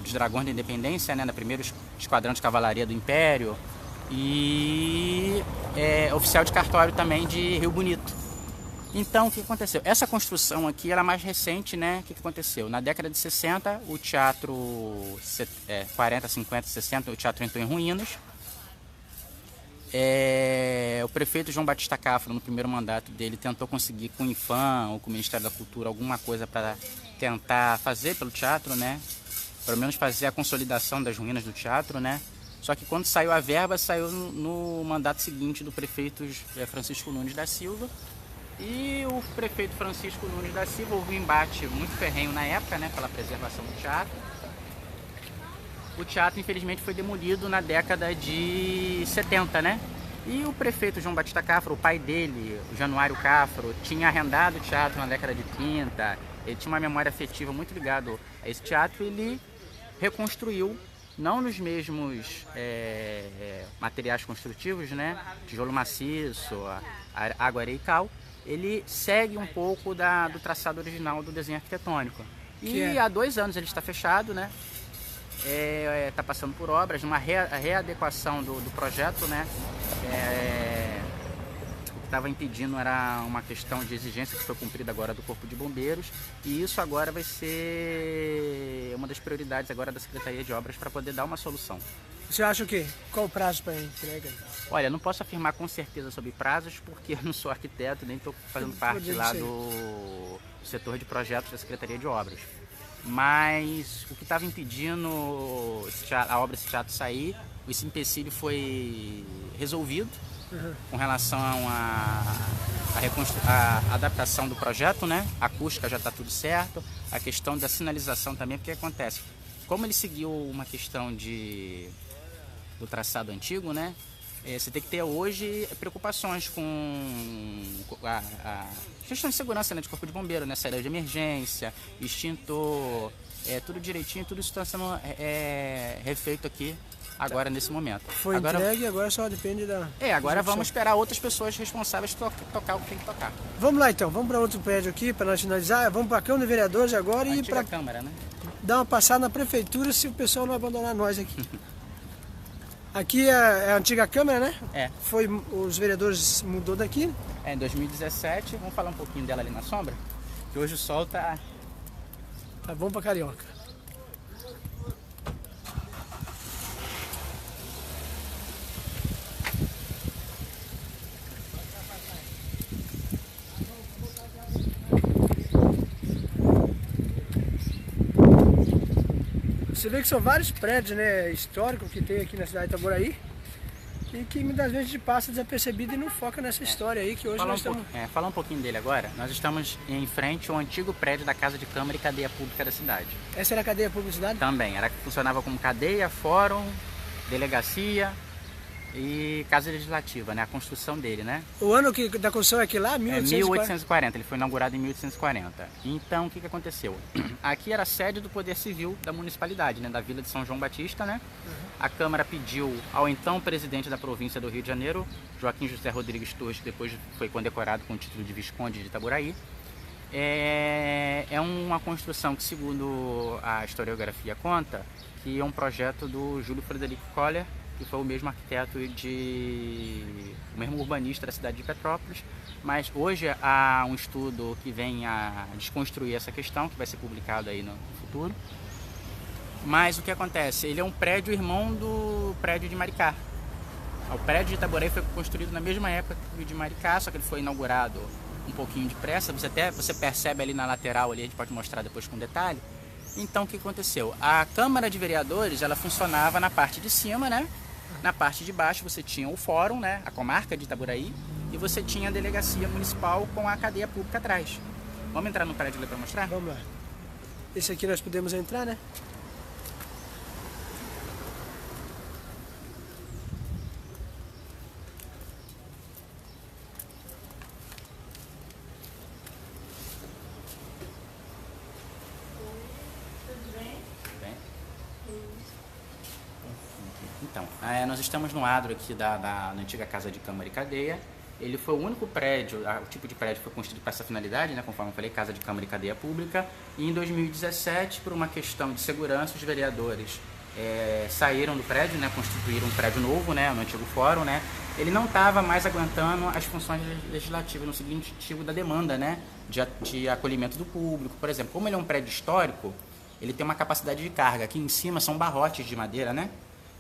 dos Dragões da Independência, né? Da primeiro esquadrão de cavalaria do Império, e oficial de cartório também de Rio Bonito. Então, o que aconteceu? Essa construção aqui era mais recente, né? O que aconteceu? Na década de 60, o teatro, 40, 50, 60, o teatro entrou em ruínas. O prefeito João Batista Cáfaro, no primeiro mandato dele, tentou conseguir com o INFAM ou com o Ministério da Cultura alguma coisa para tentar fazer pelo teatro, né? Pelo menos fazer a consolidação das ruínas do teatro, né? Só que quando saiu a verba, saiu no mandato seguinte do prefeito Francisco Nunes da Silva. E o prefeito Francisco Nunes da Silva houve um embate muito ferrenho na época, né, pela preservação do teatro. O teatro, infelizmente, foi demolido na década de 70, né? E o prefeito João Batista Cáfaro, o pai dele, o Januário Cáfaro, tinha arrendado o teatro na década de 30. Ele tinha uma memória afetiva muito ligada a esse teatro e ele reconstruiu, não nos mesmos materiais construtivos, né? Tijolo maciço, água, areia e cal. Ele segue um pouco do traçado original do desenho arquitetônico. E há 2 anos ele está fechado, né? Está passando por obras, uma readequação do projeto, né? O que estava impedindo era uma questão de exigência que foi cumprida agora do Corpo de Bombeiros, e isso agora vai ser uma das prioridades agora da Secretaria de Obras para poder dar uma solução. Você acha o quê? Qual o prazo para entrega? Olha, não posso afirmar com certeza sobre prazos, porque eu não sou arquiteto, nem estou fazendo parte lá do setor de projetos da Secretaria de Obras. Mas o que estava impedindo a obra desse teatro sair, esse empecilho foi resolvido com relação à adaptação do projeto, né? A acústica já está tudo certo, a questão da sinalização também, porque acontece. Como ele seguiu uma questão do traçado antigo, né? Você tem que ter hoje preocupações com a questão de segurança, né, de corpo de bombeiro, né? Saída de emergência, extintor, tudo direitinho, tudo isso está sendo refeito aqui agora nesse momento. Foi entregue, agora só depende da... Agora vamos esperar outras pessoas responsáveis tocar o que tem que tocar. Vamos lá então, vamos para outro prédio aqui para nós finalizar. Vamos para a Câmara de Vereadores agora e para a Câmara, né? Dar uma passada na prefeitura se o pessoal não abandonar nós aqui. Aqui é a antiga Câmara, né? Os vereadores mudou daqui. Em 2017, vamos falar um pouquinho dela ali na sombra, que hoje o sol tá bom pra carioca. Você vê que são vários prédios, né, históricos que tem aqui na cidade de Itaboraí e que muitas vezes a gente passa desapercebido e não foca nessa história aí que hoje nós estamos... Falar um pouquinho dele agora, nós estamos em frente ao antigo prédio da Casa de Câmara e Cadeia Pública da cidade. Essa era a cadeia pública da cidade? Também, funcionava como cadeia, fórum, delegacia e casa legislativa, né? A construção dele, né? O ano da construção é aqui lá? 1840, ele foi inaugurado em 1840. Então, o que aconteceu? Aqui era a sede do Poder Civil da municipalidade, né? Da Vila de São João Batista, né? A Câmara pediu ao então presidente da província do Rio de Janeiro, Joaquim José Rodrigues Torres, que depois foi condecorado com o título de Visconde de Itaboraí. É uma construção que, segundo a historiografia conta, que é um projeto do Júlio Frederico Coller, que foi o mesmo arquiteto o mesmo urbanista da cidade de Petrópolis, mas hoje há um estudo que vem a desconstruir essa questão, que vai ser publicado aí no futuro. Mas o que acontece? Ele é um prédio irmão do prédio de Maricá. O prédio de Itaboraí foi construído na mesma época que o de Maricá, só que ele foi inaugurado um pouquinho depressa. Você percebe ali na lateral, ali, a gente pode mostrar depois com detalhe. Então, o que aconteceu? A Câmara de Vereadores, ela funcionava na parte de cima, né? Na parte de baixo você tinha o fórum, né? A comarca de Itaboraí, e você tinha a delegacia municipal com a cadeia pública atrás. Vamos entrar no prédio ali para mostrar? Vamos lá. Esse aqui nós podemos entrar, né? Nós estamos no adro aqui da antiga Casa de Câmara e Cadeia. Ele foi o único prédio, o tipo de prédio foi construído para essa finalidade, né, conforme eu falei, Casa de Câmara e Cadeia Pública. E em 2017, por uma questão de segurança, os vereadores saíram do prédio, né, constituíram um prédio novo, né, no antigo fórum, né. Ele não estava mais aguentando as funções legislativas no seguinte tipo da demanda, né, de acolhimento do público. Por exemplo, como ele é um prédio histórico, ele tem uma capacidade de carga. Aqui em cima são barrotes de madeira, né.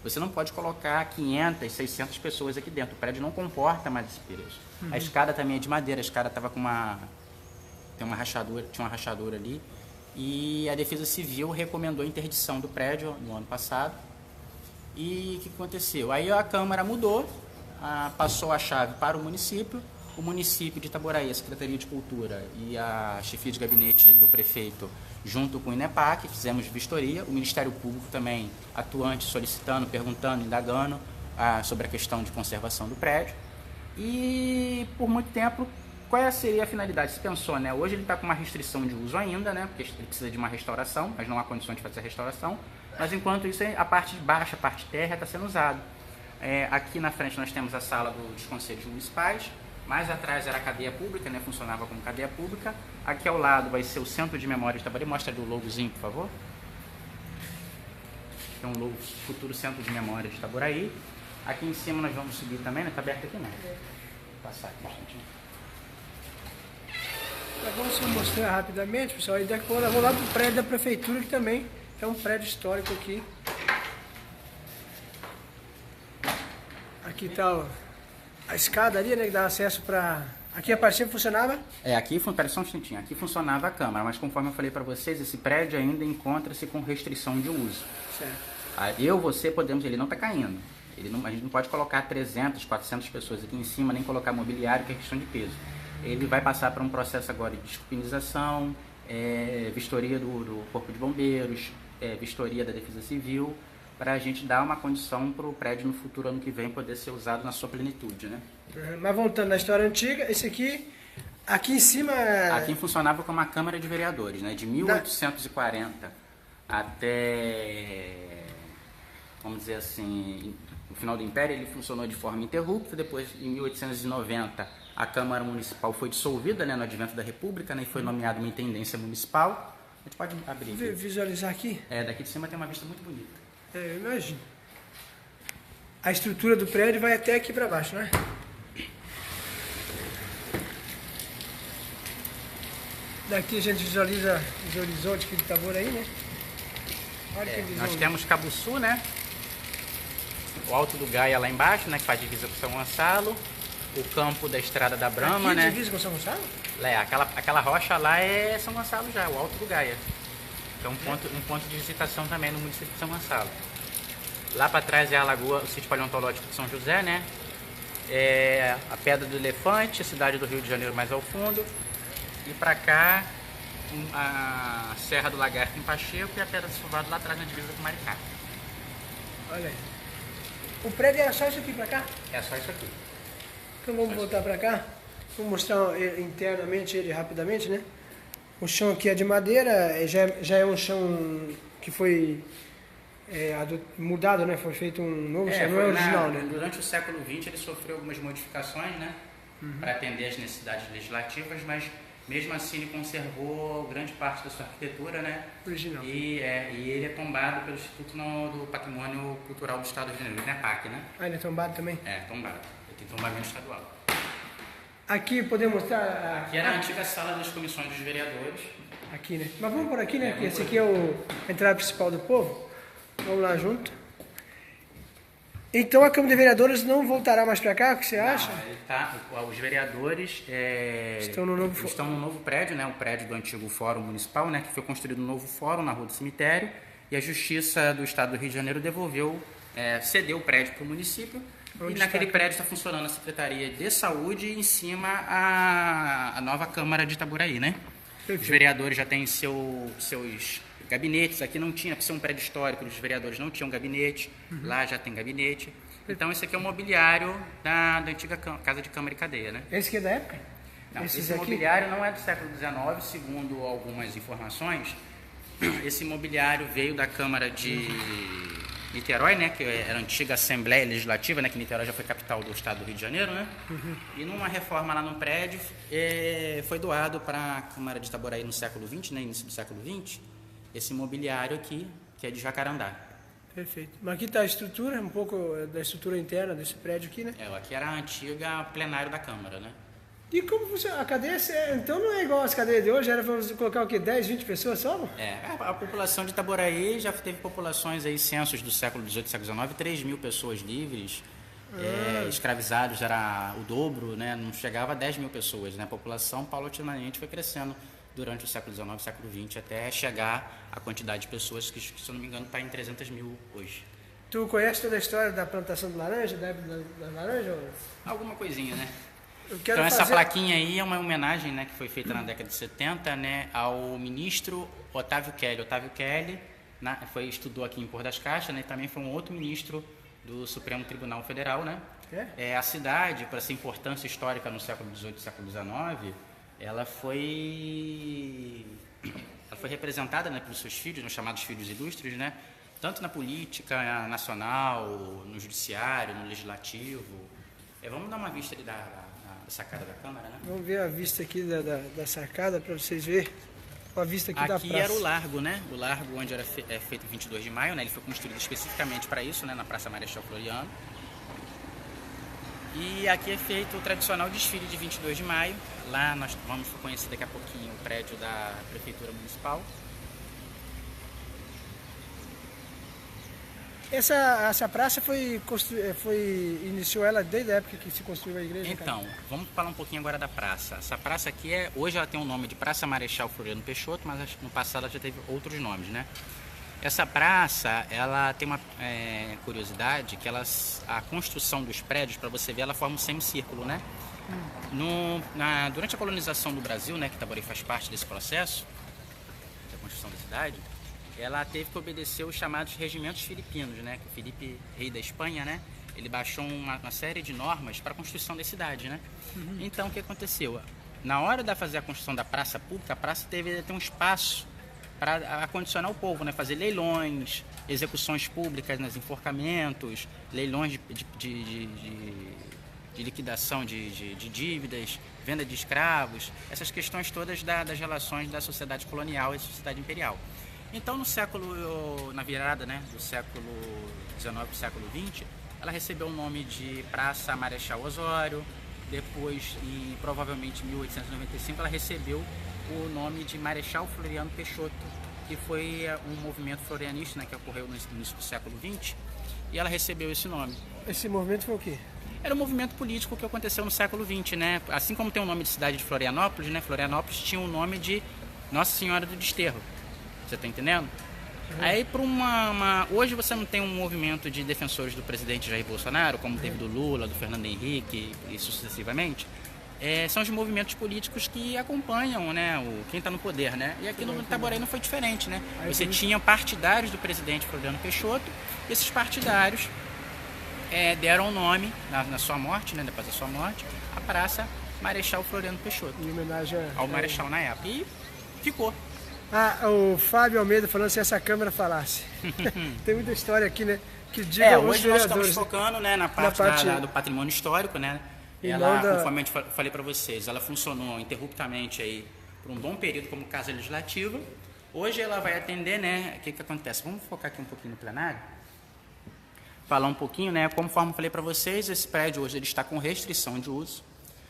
Você não pode colocar 500, 600 pessoas aqui dentro. O prédio não comporta mais esse peso. A escada também é de madeira. A escada estava com tinha uma rachadura ali. E a Defesa Civil recomendou a interdição do prédio no ano passado. E o que aconteceu? Aí a Câmara mudou, passou a chave para o município. O município de Itaboraí, a Secretaria de Cultura e a chefia de gabinete do prefeito, junto com o INEPAC, fizemos vistoria. O Ministério Público também atuante, solicitando, perguntando, indagando sobre a questão de conservação do prédio. E por muito tempo, qual seria a finalidade? Se pensou, né? Hoje ele está com uma restrição de uso ainda, né? Porque ele precisa de uma restauração, mas não há condições de fazer a restauração. Mas enquanto isso, a parte de baixo, a parte térrea está sendo usada. Aqui na frente nós temos a sala dos conselhos municipais. Mais atrás era a cadeia pública, né? Funcionava como cadeia pública. Aqui ao lado vai ser o Centro de Memória de Itaboraí. Mostra o logozinho, por favor. Tem um logo, futuro Centro de Memória de Itaboraí. Aqui em cima nós vamos subir também, né? Está aberto aqui não. Vou passar aqui um instantinho. Vamos mostrar rapidamente, pessoal. E daqui eu vou lá para o prédio da prefeitura, que também é um prédio histórico aqui. Aqui está a escada ali, né, que dá acesso para... Aqui a partir funcionava? Pera só um instantinho. Aqui funcionava a Câmara, mas conforme eu falei para vocês, esse prédio ainda encontra-se com restrição de uso. Certo. Você podemos... Ele não está caindo. A gente não pode colocar 300, 400 pessoas aqui em cima, nem colocar mobiliário, que é questão de peso. Ele vai passar por um processo agora de desculpinização, vistoria do Corpo de Bombeiros, vistoria da Defesa Civil, para a gente dar uma condição para o prédio no futuro, ano que vem, poder ser usado na sua plenitude, né? Mas voltando na história antiga, esse aqui em cima... Aqui funcionava como uma Câmara de Vereadores, né? De 1840 até, vamos dizer assim, no final do Império, ele funcionou de forma ininterrupta. Depois, em 1890, a Câmara Municipal foi dissolvida, né, no advento da República, né, e foi nomeada uma intendência municipal. A gente pode abrir aqui. Visualizar aqui? Daqui de cima tem uma vista muito bonita. Eu imagino. A estrutura do prédio vai até aqui para baixo, né? Daqui a gente visualiza os horizontes aqui de Itaboraí, né? Olha que visão. Nós temos Cabuçu, né? O Alto do Gaia lá embaixo, né? Que faz divisa com São Gonçalo. O campo da Estrada da Brama, aqui né? divisa com São Gonçalo? Aquela rocha lá é São Gonçalo já, o Alto do Gaia. É um ponto de visitação também no município de São Gonçalo. Lá para trás é a lagoa, o sítio paleontológico de São José, né? A Pedra do Elefante, a cidade do Rio de Janeiro mais ao fundo. E para cá, a Serra do Lagarto em Pacheco e a Pedra do Silvado lá atrás na divisa com Maricá. Olha aí. O prédio era só isso aqui para cá? É só isso aqui. Então vamos voltar para cá. Vou mostrar internamente ele rapidamente, né? O chão aqui é de madeira, já é um chão que foi mudado, né? Foi feito um novo chão, não é original, né? Durante o século XX ele sofreu algumas modificações, né? Para atender às necessidades legislativas, mas mesmo assim ele conservou grande parte da sua arquitetura, né? Original. E ele é tombado pelo Instituto do Patrimônio Cultural do Estado do Rio de Janeiro, INEPAC, né? Ele é tombado também? Tombado. Ele tem tombamento estadual. Aqui podemos mostrar... Aqui era a antiga sala das comissões dos vereadores. Aqui, né? Mas vamos por aqui, né? Porque esse aqui é a entrada principal do povo. Vamos lá junto. Então a Câmara de Vereadores não voltará mais para cá, o que você acha? Os vereadores estão no novo prédio, né? O prédio do antigo Fórum Municipal, né? Que foi construído um novo fórum na Rua do Cemitério. E a Justiça do Estado do Rio de Janeiro cedeu o prédio para o município. E naquele prédio está funcionando a Secretaria de Saúde e em cima a nova Câmara de Itaboraí, né? Perfeito. Os vereadores já têm seus gabinetes. Aqui não tinha, por ser um prédio histórico, os vereadores não tinham gabinete. Lá já tem gabinete. Então esse aqui é o mobiliário da antiga Casa de Câmara e Cadeia, né? Esse aqui é da época? Não, esse mobiliário não é do século XIX, segundo algumas informações. Esse mobiliário veio da Câmara de Niterói, né, que era a antiga Assembleia Legislativa, né, que Niterói já foi capital do estado do Rio de Janeiro, né? E numa reforma lá no prédio, foi doado para a Câmara de Itaboraí no século XX, né, início do século XX, esse mobiliário aqui, que é de Jacarandá. Perfeito. Mas aqui está a estrutura, um pouco da estrutura interna desse prédio aqui, né? Aqui era a antiga plenário da Câmara, né? E como funciona? A cadeia, então não é igual às cadeias de hoje, era para você colocar o quê? 10, 20 pessoas só? A população de Itaboraí já teve populações aí, censos do século XVIII, século XIX, 3 mil pessoas livres, escravizados era o dobro, né? Não chegava a 10 mil pessoas, né? A população paulatinamente foi crescendo durante o século XIX, século XX, até chegar à quantidade de pessoas que, se eu não me engano, está em 300 mil hoje. Tu conhece toda a história da plantação de laranja, da época da laranja? Alguma coisinha, né? Então essa plaquinha aí é uma homenagem, né, que foi feita na década de 70, né, ao ministro Otávio Kelly. Otávio Kelly estudou aqui em Pôr das Caixas, né, e também foi um outro ministro do Supremo Tribunal Federal, né? A cidade, por essa importância histórica no século XVIII e século XIX, ela foi representada, né, pelos seus filhos, os chamados filhos ilustres, né, tanto na política nacional, no judiciário, no legislativo. Vamos dar uma vista ali da sacada da Câmara, né? Vamos ver a vista aqui da sacada para vocês verem a vista aqui da praça. Aqui era o largo, né? O largo onde era feito 22 de maio, né? Ele foi construído especificamente para isso, né? Na Praça Marechal Floriano. E aqui é feito o tradicional desfile de 22 de maio. Lá nós vamos conhecer daqui a pouquinho o prédio da Prefeitura Municipal. Essa praça iniciou ela desde a época que se construiu a igreja? Então, vamos falar um pouquinho agora da praça. Essa praça aqui hoje ela tem o nome de Praça Marechal Floriano Peixoto, mas no passado ela já teve outros nomes, né? Essa praça, ela tem uma curiosidade, que a construção dos prédios, para você ver, ela forma um semicírculo, né? Durante a colonização do Brasil, né, que Itaboraí faz parte desse processo, da construção da cidade, ela teve que obedecer os chamados regimentos filipinos, né? Que o Felipe, rei da Espanha, né? Ele baixou uma série de normas para a construção da cidade, né? Então, o que aconteceu? Na hora de fazer a construção da praça pública, a praça teve ter um espaço para acondicionar o povo, né? Fazer leilões, execuções públicas, nos enforcamentos, leilões de liquidação de dívidas, venda de escravos, essas questões todas das relações da sociedade colonial e sociedade imperial. Então, na virada, né, do século XIX para o século XX, ela recebeu o nome de Praça Marechal Osório. Depois, provavelmente em 1895, ela recebeu o nome de Marechal Floriano Peixoto, que foi um movimento florianista, né, que ocorreu no início do século XX, e ela recebeu esse nome. Esse movimento foi o quê? Era um movimento político que aconteceu no século XX, né? Assim como tem o nome de cidade de Florianópolis, né? Florianópolis tinha o nome de Nossa Senhora do Desterro. Você está entendendo? Aí, hoje você não tem um movimento de defensores do presidente Jair Bolsonaro, como teve do Lula, do Fernando Henrique e sucessivamente. São os movimentos políticos que acompanham, né, quem está no poder, né? E aqui no Itaboraí não foi diferente, né? Você tinha partidários do presidente Floriano Peixoto, e esses partidários deram o nome, na sua morte, né, depois da sua morte, a Praça Marechal Floriano Peixoto. Em homenagem ao Marechal na época. E ficou. O Fábio Almeida falando se essa câmera falasse. Tem muita história aqui, né? Que hoje nós estamos focando, né, na parte do patrimônio histórico, né? Conforme eu falei para vocês, ela funcionou interruptamente aí por um bom período como casa legislativa. Hoje ela vai atender, né? O que acontece? Vamos focar aqui um pouquinho no plenário. Falar um pouquinho, né? Conforme eu falei para vocês, esse prédio hoje ele está com restrição de uso,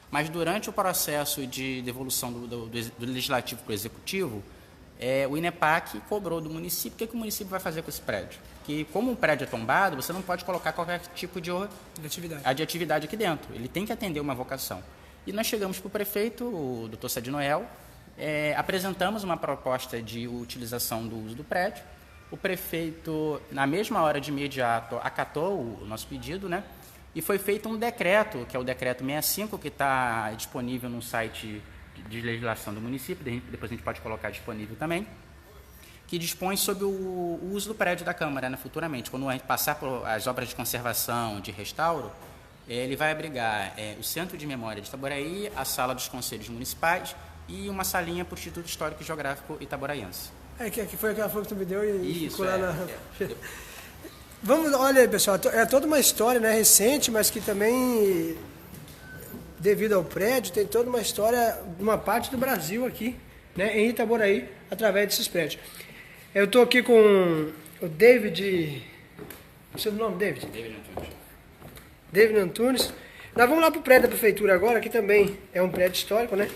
mas durante o processo de devolução do legislativo para o executivo, o INEPAC cobrou do município. O que o município vai fazer com esse prédio? Que como o prédio é tombado, você não pode colocar qualquer tipo de atividade aqui dentro. Ele tem que atender uma vocação. E nós chegamos para o prefeito, o Dr. Sadi Noel, apresentamos uma proposta de utilização do uso do prédio. O prefeito, na mesma hora de imediato, acatou o nosso pedido, né? E foi feito um decreto, que é o decreto 65, que está disponível no site de legislação do município, depois a gente pode colocar disponível também, que dispõe sobre o uso do prédio da Câmara, né, futuramente. Quando a gente passar por as obras de conservação, de restauro, ele vai abrigar o Centro de Memória de Itaboraí, a Sala dos Conselhos Municipais e uma salinha para o Instituto Histórico e Geográfico Itaboraiense. Que foi aquela foto que tu me deu e isso, ficou lá na... Vamos, olha aí, pessoal, é toda uma história, né, recente, mas que também, devido ao prédio, tem toda uma história de uma parte do Brasil aqui, né, em Itaboraí, através desses prédios. Eu estou aqui com o David, o seu nome, David? David Antunes. David Antunes. Nós vamos lá para o prédio da prefeitura agora, que também é um prédio histórico, né?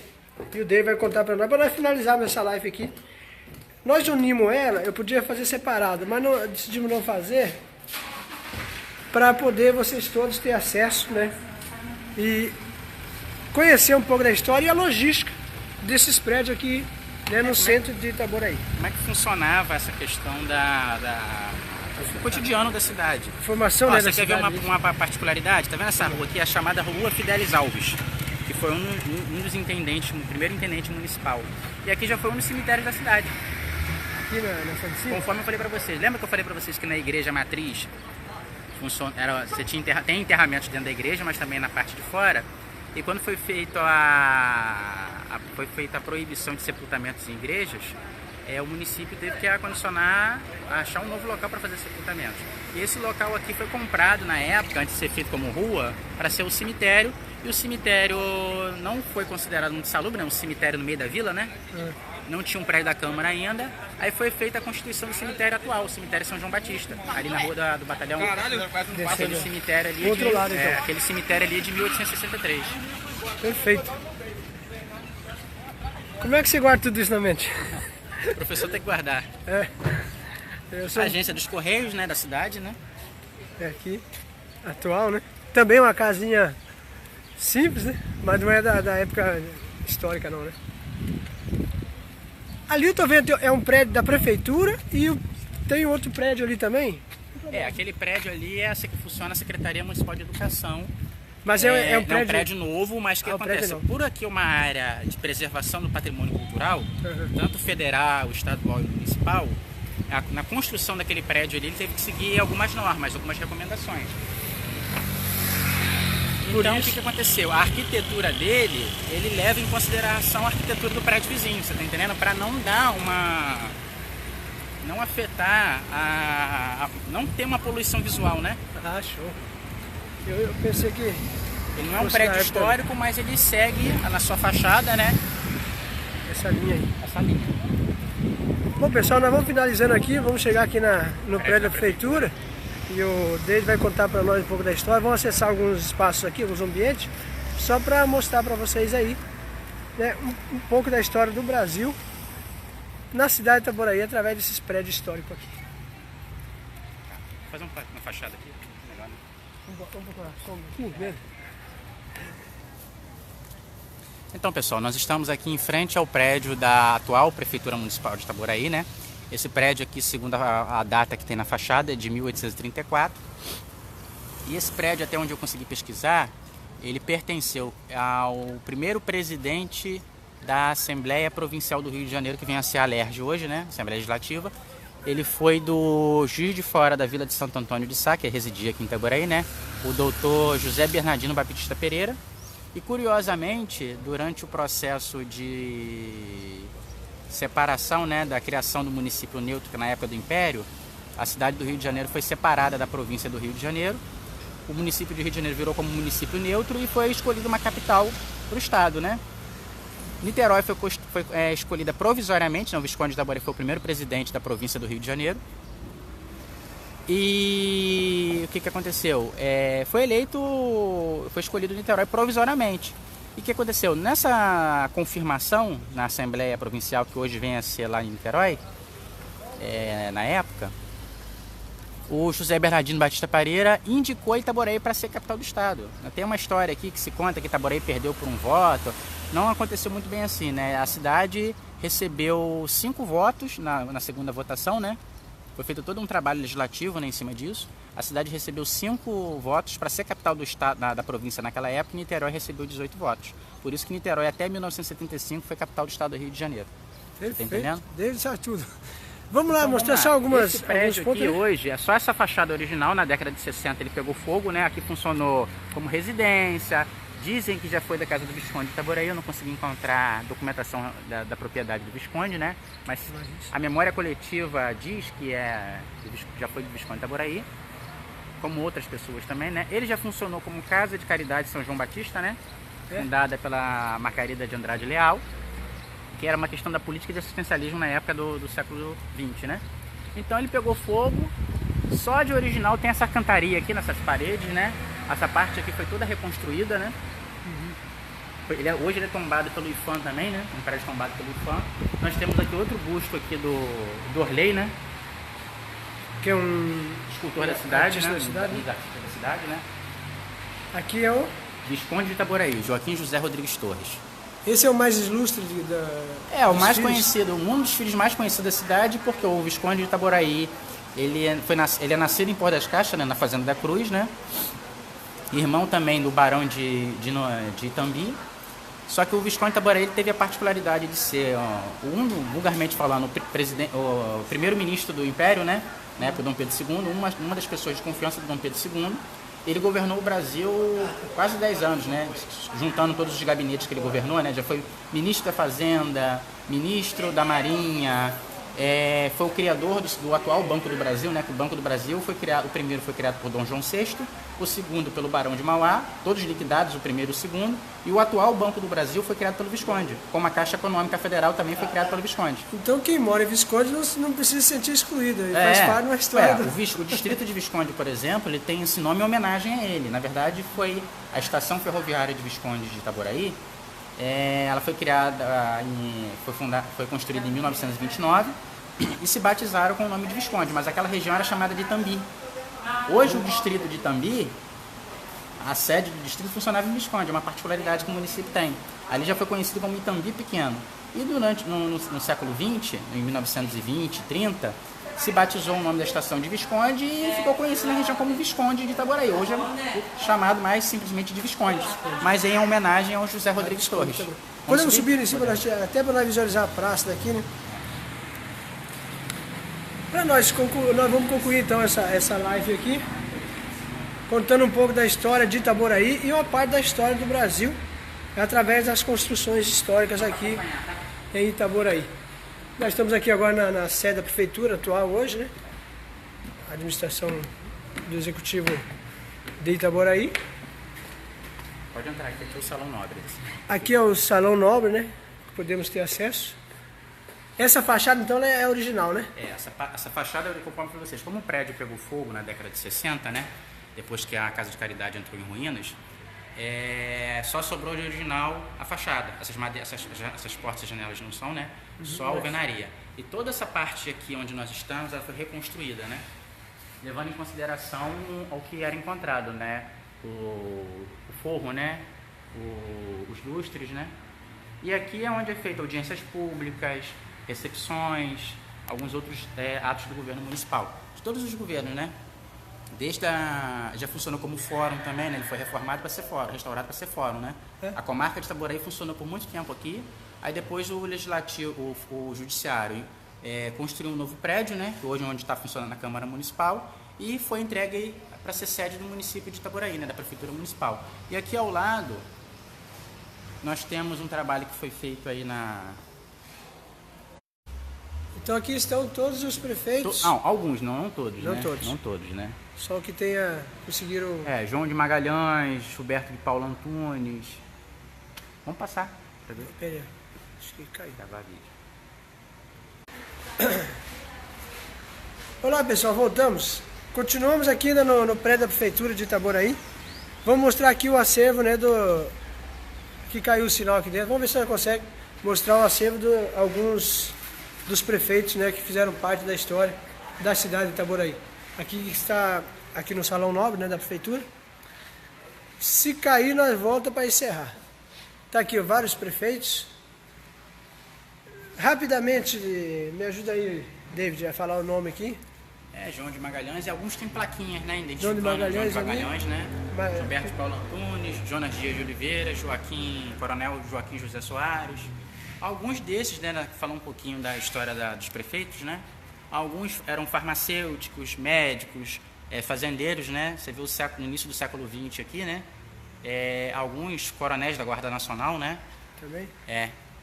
E o David vai contar para nós finalizarmos essa live aqui. Nós unimos ela, eu podia fazer separado, mas decidimos não fazer, para poder vocês todos ter acesso, né? E conhecer um pouco da história e a logística desses prédios aqui, né, no centro de Itaboraí. Como é que funcionava essa questão do cotidiano da cidade? Informação, Ó, né, você da quer ver cidade. uma particularidade? Tá vendo essa rua aqui? É a chamada Rua Fidelis Alves, que foi um dos intendentes, o primeiro intendente municipal. E aqui já foi um dos cemitérios da cidade. Aqui na Santa Cecília? Conforme eu falei pra vocês. Lembra que eu falei pra vocês que na igreja matriz você tem enterramentos dentro da igreja, mas também na parte de fora? E quando foi feita a proibição de sepultamentos em igrejas, o município teve que acondicionar, achar um novo local para fazer sepultamentos. E esse local aqui foi comprado na época, antes de ser feito como rua, para ser o cemitério. E o cemitério não foi considerado muito salubre, né? Um cemitério no meio da vila, né? Não tinha um prédio da Câmara ainda. Aí foi feita a constituição do cemitério atual, o cemitério São João Batista, ali na rua do Batalhão. Aquele cemitério ali, Outro lado, então. aquele cemitério ali é de 1863. Perfeito. Como é que você guarda tudo isso na mente? O professor tem que guardar. Eu sou A agência dos Correios, né, da cidade, né? aqui, atual, né? Também uma casinha simples, né? Mas não é da época histórica, não, né? Ali eu tô vendo, é um prédio da prefeitura e tem outro prédio ali também. Aquele prédio ali funciona a Secretaria Municipal de Educação. Mas É um um prédio... prédio novo, mas o que Ah, o prédio acontece? é novo. Por aqui é uma área de preservação do patrimônio cultural, Uhum. tanto federal, estadual e municipal, na construção daquele prédio ali, ele teve que seguir algumas normas, algumas recomendações. Então, o que aconteceu? A arquitetura dele, ele leva em consideração a arquitetura do prédio vizinho, você tá entendendo? Para não dar não afetar, não ter uma poluição visual, né? Ah, show. Eu pensei que... Ele não é um fosse prédio na época- histórico, mas ele segue na sua fachada, né? Essa linha aí. Essa linha. Bom, pessoal, nós vamos finalizando aqui, vamos chegar aqui no prédio da prefeitura e o David vai contar para nós um pouco da história. Vamos acessar alguns espaços aqui, alguns ambientes, só para mostrar para vocês aí, né, um pouco da história do Brasil na cidade de Itaboraí através desses prédios históricos aqui. Vou fazer uma fachada aqui. Melhor, né? Vamos procurar só um pouquinho mesmo. Então, pessoal, nós estamos aqui em frente ao prédio da atual Prefeitura Municipal de Itaboraí, né? Esse prédio aqui, segundo a data que tem na fachada, é de 1834. E esse prédio, até onde eu consegui pesquisar, ele pertenceu ao primeiro presidente da Assembleia Provincial do Rio de Janeiro, que vem a ser a ALERJ hoje, né? Assembleia Legislativa. Ele foi do Juiz de Fora da Vila de Santo Antônio de Sá, que residia aqui em Itaboraí, né? O doutor José Bernardino Baptista Pereira. E, curiosamente, durante o processo de separação, né, da criação do município neutro, que na época do Império, a cidade do Rio de Janeiro foi separada da província do Rio de Janeiro. O município de Rio de Janeiro virou como município neutro e foi escolhida uma capital para o estado, né? Niterói foi escolhida provisoriamente, né? O Visconde de Itaboraí foi o primeiro presidente da província do Rio de Janeiro. E o que aconteceu? Foi escolhido Niterói provisoriamente. E o que aconteceu? Nessa confirmação na Assembleia Provincial, que hoje vem a ser lá em Niterói, na época, o José Bernardino Batista Pereira indicou Itaboraí para ser capital do estado. Tem uma história aqui que se conta que Itaboraí perdeu por um voto. Não aconteceu muito bem assim, né? A cidade recebeu 5 votos na segunda votação, né? Foi feito todo um trabalho legislativo, né, em cima disso. A cidade recebeu 5 votos para ser capital do estado, da província naquela época, e Niterói recebeu 18 votos. Por isso que Niterói, até 1975, foi capital do estado do Rio de Janeiro. Perfeito. Tá entendendo? David sabe tudo. Vamos lá, Então, mostrar vamos só lá. alguns Esse prédio pontos. aqui hoje é só essa fachada original. Na década de 60 ele pegou fogo, né? Aqui funcionou como residência. Dizem que já foi da casa do Visconde de Itaboraí. Eu não consegui encontrar documentação da propriedade do Visconde, né? Mas a memória coletiva diz que já foi do Visconde de Itaboraí. como outras pessoas também, né? Ele já funcionou como Casa de Caridade São João Batista, né? Fundada pela Margarida de Andrade Leal, que era uma questão da política de assistencialismo na época do século XX, né? Então ele pegou fogo, só de original tem essa cantaria aqui nessas paredes, né? Essa parte aqui foi toda reconstruída, né? Hoje ele é tombado pelo IPHAN também, né? Um prédio tombado pelo IPHAN. Nós temos aqui outro busto aqui do Orley, né? Que é um escultor da cidade, né? Da cidade. Um artista da cidade, né? Aqui é o Visconde de Itaboraí, Joaquim José Rodrigues Torres. Esse é o mais ilustre o mais conhecido, um dos filhos mais conhecidos da cidade, porque o Visconde de Itaboraí, ele é nascido em Pôr das Caixas, né, na Fazenda da Cruz, né? Irmão também do Barão de Itambi. Só que o Visconde de Itaboraí ele teve a particularidade de ser, vulgarmente falando, o primeiro-ministro do Império, né? Na época do Dom Pedro II, uma das pessoas de confiança do Dom Pedro II. Ele governou o Brasil por quase 10 anos, né? Juntando todos os gabinetes que ele governou, né? Já foi ministro da Fazenda, ministro da Marinha, foi o criador do atual Banco do Brasil, né? Que o Banco do Brasil foi criado, o primeiro foi criado por Dom João VI, o segundo pelo Barão de Mauá, todos liquidados, o primeiro e o segundo, e o atual Banco do Brasil foi criado pelo Visconde, como a Caixa Econômica Federal também foi criada pelo Visconde. Então quem mora em Visconde não precisa se sentir excluído, ele faz parte de uma história. O distrito de Visconde, por exemplo, ele tem esse nome em homenagem a ele. Na verdade, foi a estação ferroviária de Visconde de Itaboraí. Ela foi criada, foi construída em 1929 e se batizaram com o nome de Visconde, mas aquela região era chamada de Itambi. Hoje o distrito de Itambi, a sede do distrito funcionava em Visconde, é uma particularidade que o município tem. Ali já foi conhecido como Itambi Pequeno. E no século XX, em 1920, 30, se batizou o nome da estação de Visconde e ficou conhecido na região como Visconde de Itaboraí. Hoje é chamado mais simplesmente de Visconde, mas em homenagem ao José Rodrigues Torres. Podemos subir em cima, até para nós visualizar a praça daqui, né? Nós vamos concluir então essa live aqui, contando um pouco da história de Itaboraí e uma parte da história do Brasil, através das construções históricas aqui em Itaboraí. Nós estamos aqui agora na sede da prefeitura atual hoje, né? A administração do executivo de Itaboraí. Pode entrar, aqui é o Salão Nobre. Aqui é o Salão Nobre, né? Podemos ter acesso. Essa fachada, então, é original, né? Essa fachada, eu conforme para vocês, como o prédio pegou fogo na década de 60, né? Depois que a Casa de Caridade entrou em ruínas, só sobrou de original a fachada. Essas portas e janelas não são, né? Só a alvenaria. E toda essa parte aqui onde nós estamos, ela foi reconstruída, né? Levando em consideração o que era encontrado, né? O forro, né? Os lustres, né? E aqui é onde é feita audiências públicas, recepções, alguns outros atos do governo municipal. De todos os governos, né? Já funcionou como fórum também, né? Ele foi reformado para ser fórum, restaurado para ser fórum, né? A comarca de Itaboraí funcionou por muito tempo aqui. Aí depois o legislativo, o judiciário, construiu um novo prédio, né? Que hoje é onde está funcionando a Câmara Municipal, e foi entregue para ser sede do município de Itaboraí, né? Da Prefeitura Municipal. E aqui ao lado nós temos um trabalho que foi feito aí Então aqui estão todos os prefeitos? Alguns, não todos, não né? Todos. Não todos, né? Só que conseguiram... João de Magalhães, Gilberto de Paulo Antunes. Vamos passar. Pera, acho que caiu. Gravar vídeo. Olá pessoal, voltamos. Continuamos aqui ainda no prédio da Prefeitura de Itaboraí. Vamos mostrar aqui o acervo, né, que caiu o sinal aqui dentro. Vamos ver se nós consegue mostrar o acervo de alguns dos prefeitos, né, que fizeram parte da história da cidade de Itaboraí. Aqui está, aqui no Salão Nobre, né, da Prefeitura. Se cair, nós voltamos para encerrar. Está aqui vários prefeitos. Rapidamente, me ajuda aí, David, a falar o nome aqui. João de Magalhães, e alguns têm plaquinhas, né? João de Magalhães, né? Gilberto de Paulo Antunes, Jonas Dias de Oliveira, Coronel Joaquim José Soares. Alguns desses, né, falam um pouquinho da história dos prefeitos, né? Alguns eram farmacêuticos, médicos, fazendeiros, né? Você vê no início do século XX aqui, né? Alguns coronéis da Guarda Nacional, né? Também?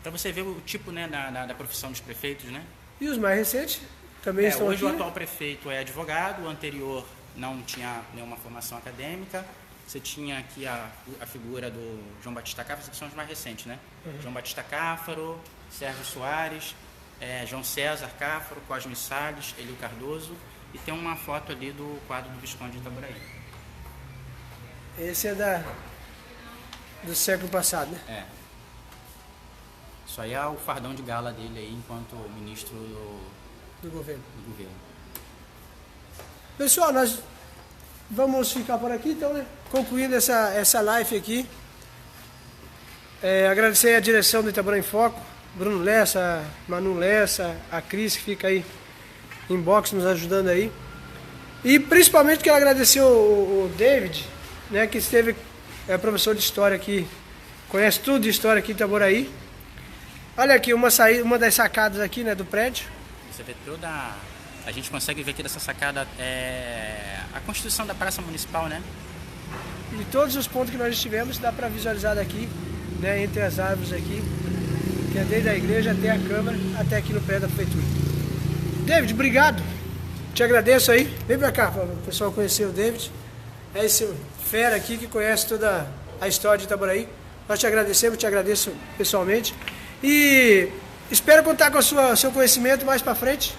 Para você ver o tipo, né, da profissão dos prefeitos, né? E os mais recentes também estão hoje aqui? O atual prefeito é advogado, o anterior não tinha nenhuma formação acadêmica. Você tinha aqui a figura do João Batista Cáfaro, que são os mais recentes, né? João Batista Cáfaro, Sérgio Soares, João César Cáfaro, Cosme Salles, Elio Cardoso, e tem uma foto ali do quadro do Visconde de Itaboraí. Esse é do século passado, né? É. Isso aí é o fardão de gala dele aí, enquanto ministro Do governo. do governo. Pessoal, nós vamos ficar por aqui, então, né? Concluindo essa live aqui. Agradecer a direção do Itaboraí em Foco, Bruno Lessa, Manu Lessa, a Cris, que fica aí em box nos ajudando aí. E principalmente quero agradecer o David, né, que esteve, professor de história aqui, conhece tudo de história aqui em Itaboraí. Olha aqui, uma das sacadas aqui, né, do prédio. Você vê toda... A gente consegue ver aqui dessa sacada a constituição da Praça Municipal, né? E todos os pontos que nós estivemos dá para visualizar daqui, né, entre as árvores aqui, que é desde a igreja até a Câmara, até aqui no prédio da Prefeitura. David, obrigado. Te agradeço aí. Vem pra cá, para o pessoal conhecer o David. É esse fera aqui que conhece toda a história de Itaboraí. Nós te agradecemos, te agradeço pessoalmente. E espero contar com o seu conhecimento mais para frente,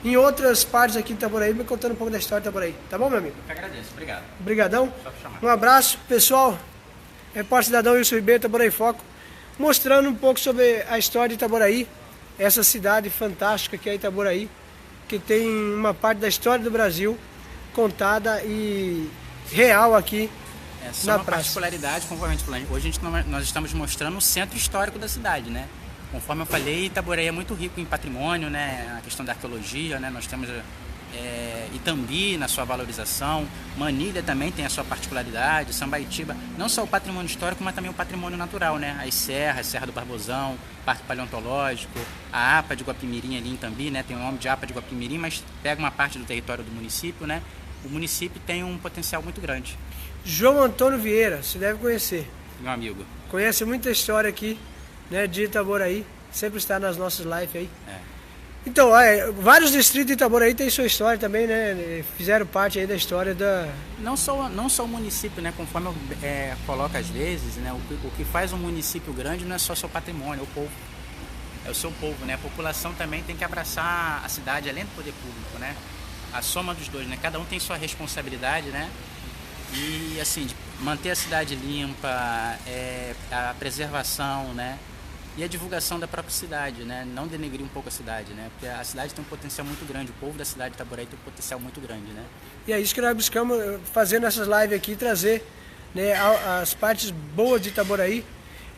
em outras partes aqui de Itaboraí, me contando um pouco da história de Itaboraí. Tá bom, meu amigo? Eu que agradeço. Obrigado. Obrigadão. Só por chamar. Um abraço, pessoal. Repórter Cidadão Wilson Ribeiro, Itaboraí Foco, mostrando um pouco sobre a história de Itaboraí, essa cidade fantástica que é Itaboraí, que tem uma parte da história do Brasil contada e real aqui Só na uma praça. particularidade, conforme a gente falou, hoje nós estamos mostrando o centro histórico da cidade, né? Conforme eu falei, Itaboraí é muito rico em patrimônio, né? A questão da arqueologia, né? Nós temos Itambi na sua valorização, Manilha também tem a sua particularidade, Sambaitiba, não só o patrimônio histórico, mas também o patrimônio natural, né? As serras, Serra do Barbosão, Parque Paleontológico, a APA de Guapimirim ali em Itambi, né? Tem o nome de APA de Guapimirim, mas pega uma parte do território do município, né? O município tem um potencial muito grande. João Antônio Vieira, você deve conhecer. Meu amigo. Conhece muita história aqui, né, de Itaboraí, sempre está nas nossas lives aí. Então, vários distritos de Itaboraí têm sua história também, né? Fizeram parte aí da história da... Não só o município, né? Conforme eu coloco às vezes, né? O que faz um município grande não é só seu patrimônio, é o povo. É o seu povo, né? A população também tem que abraçar a cidade, além do poder público, né? A soma dos dois, né? Cada um tem sua responsabilidade, né? E, assim, de manter a cidade limpa, a preservação, né? E a divulgação da própria cidade, né? Não denegrir um pouco a cidade, né? Porque a cidade tem um potencial muito grande, o povo da cidade de Itaboraí tem um potencial muito grande, né? E é isso que nós buscamos fazer nessas lives aqui, trazer, né, as partes boas de Itaboraí.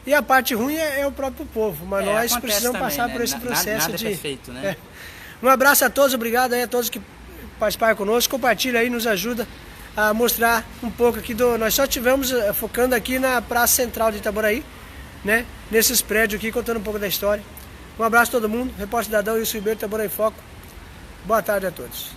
E a parte ruim é o próprio povo, mas nós precisamos também, passar né? por esse processo nada de... é perfeito, né? Um abraço a todos, obrigado aí a todos que participaram conosco, compartilha aí, nos ajuda a mostrar um pouco aqui Nós só estivemos focando aqui na Praça Central de Itaboraí, né? Nesses prédios aqui, contando um pouco da história. Um abraço a todo mundo, Repórter Cidadão Wilson Ribeiro, Itaboraí Foco. Boa tarde a todos.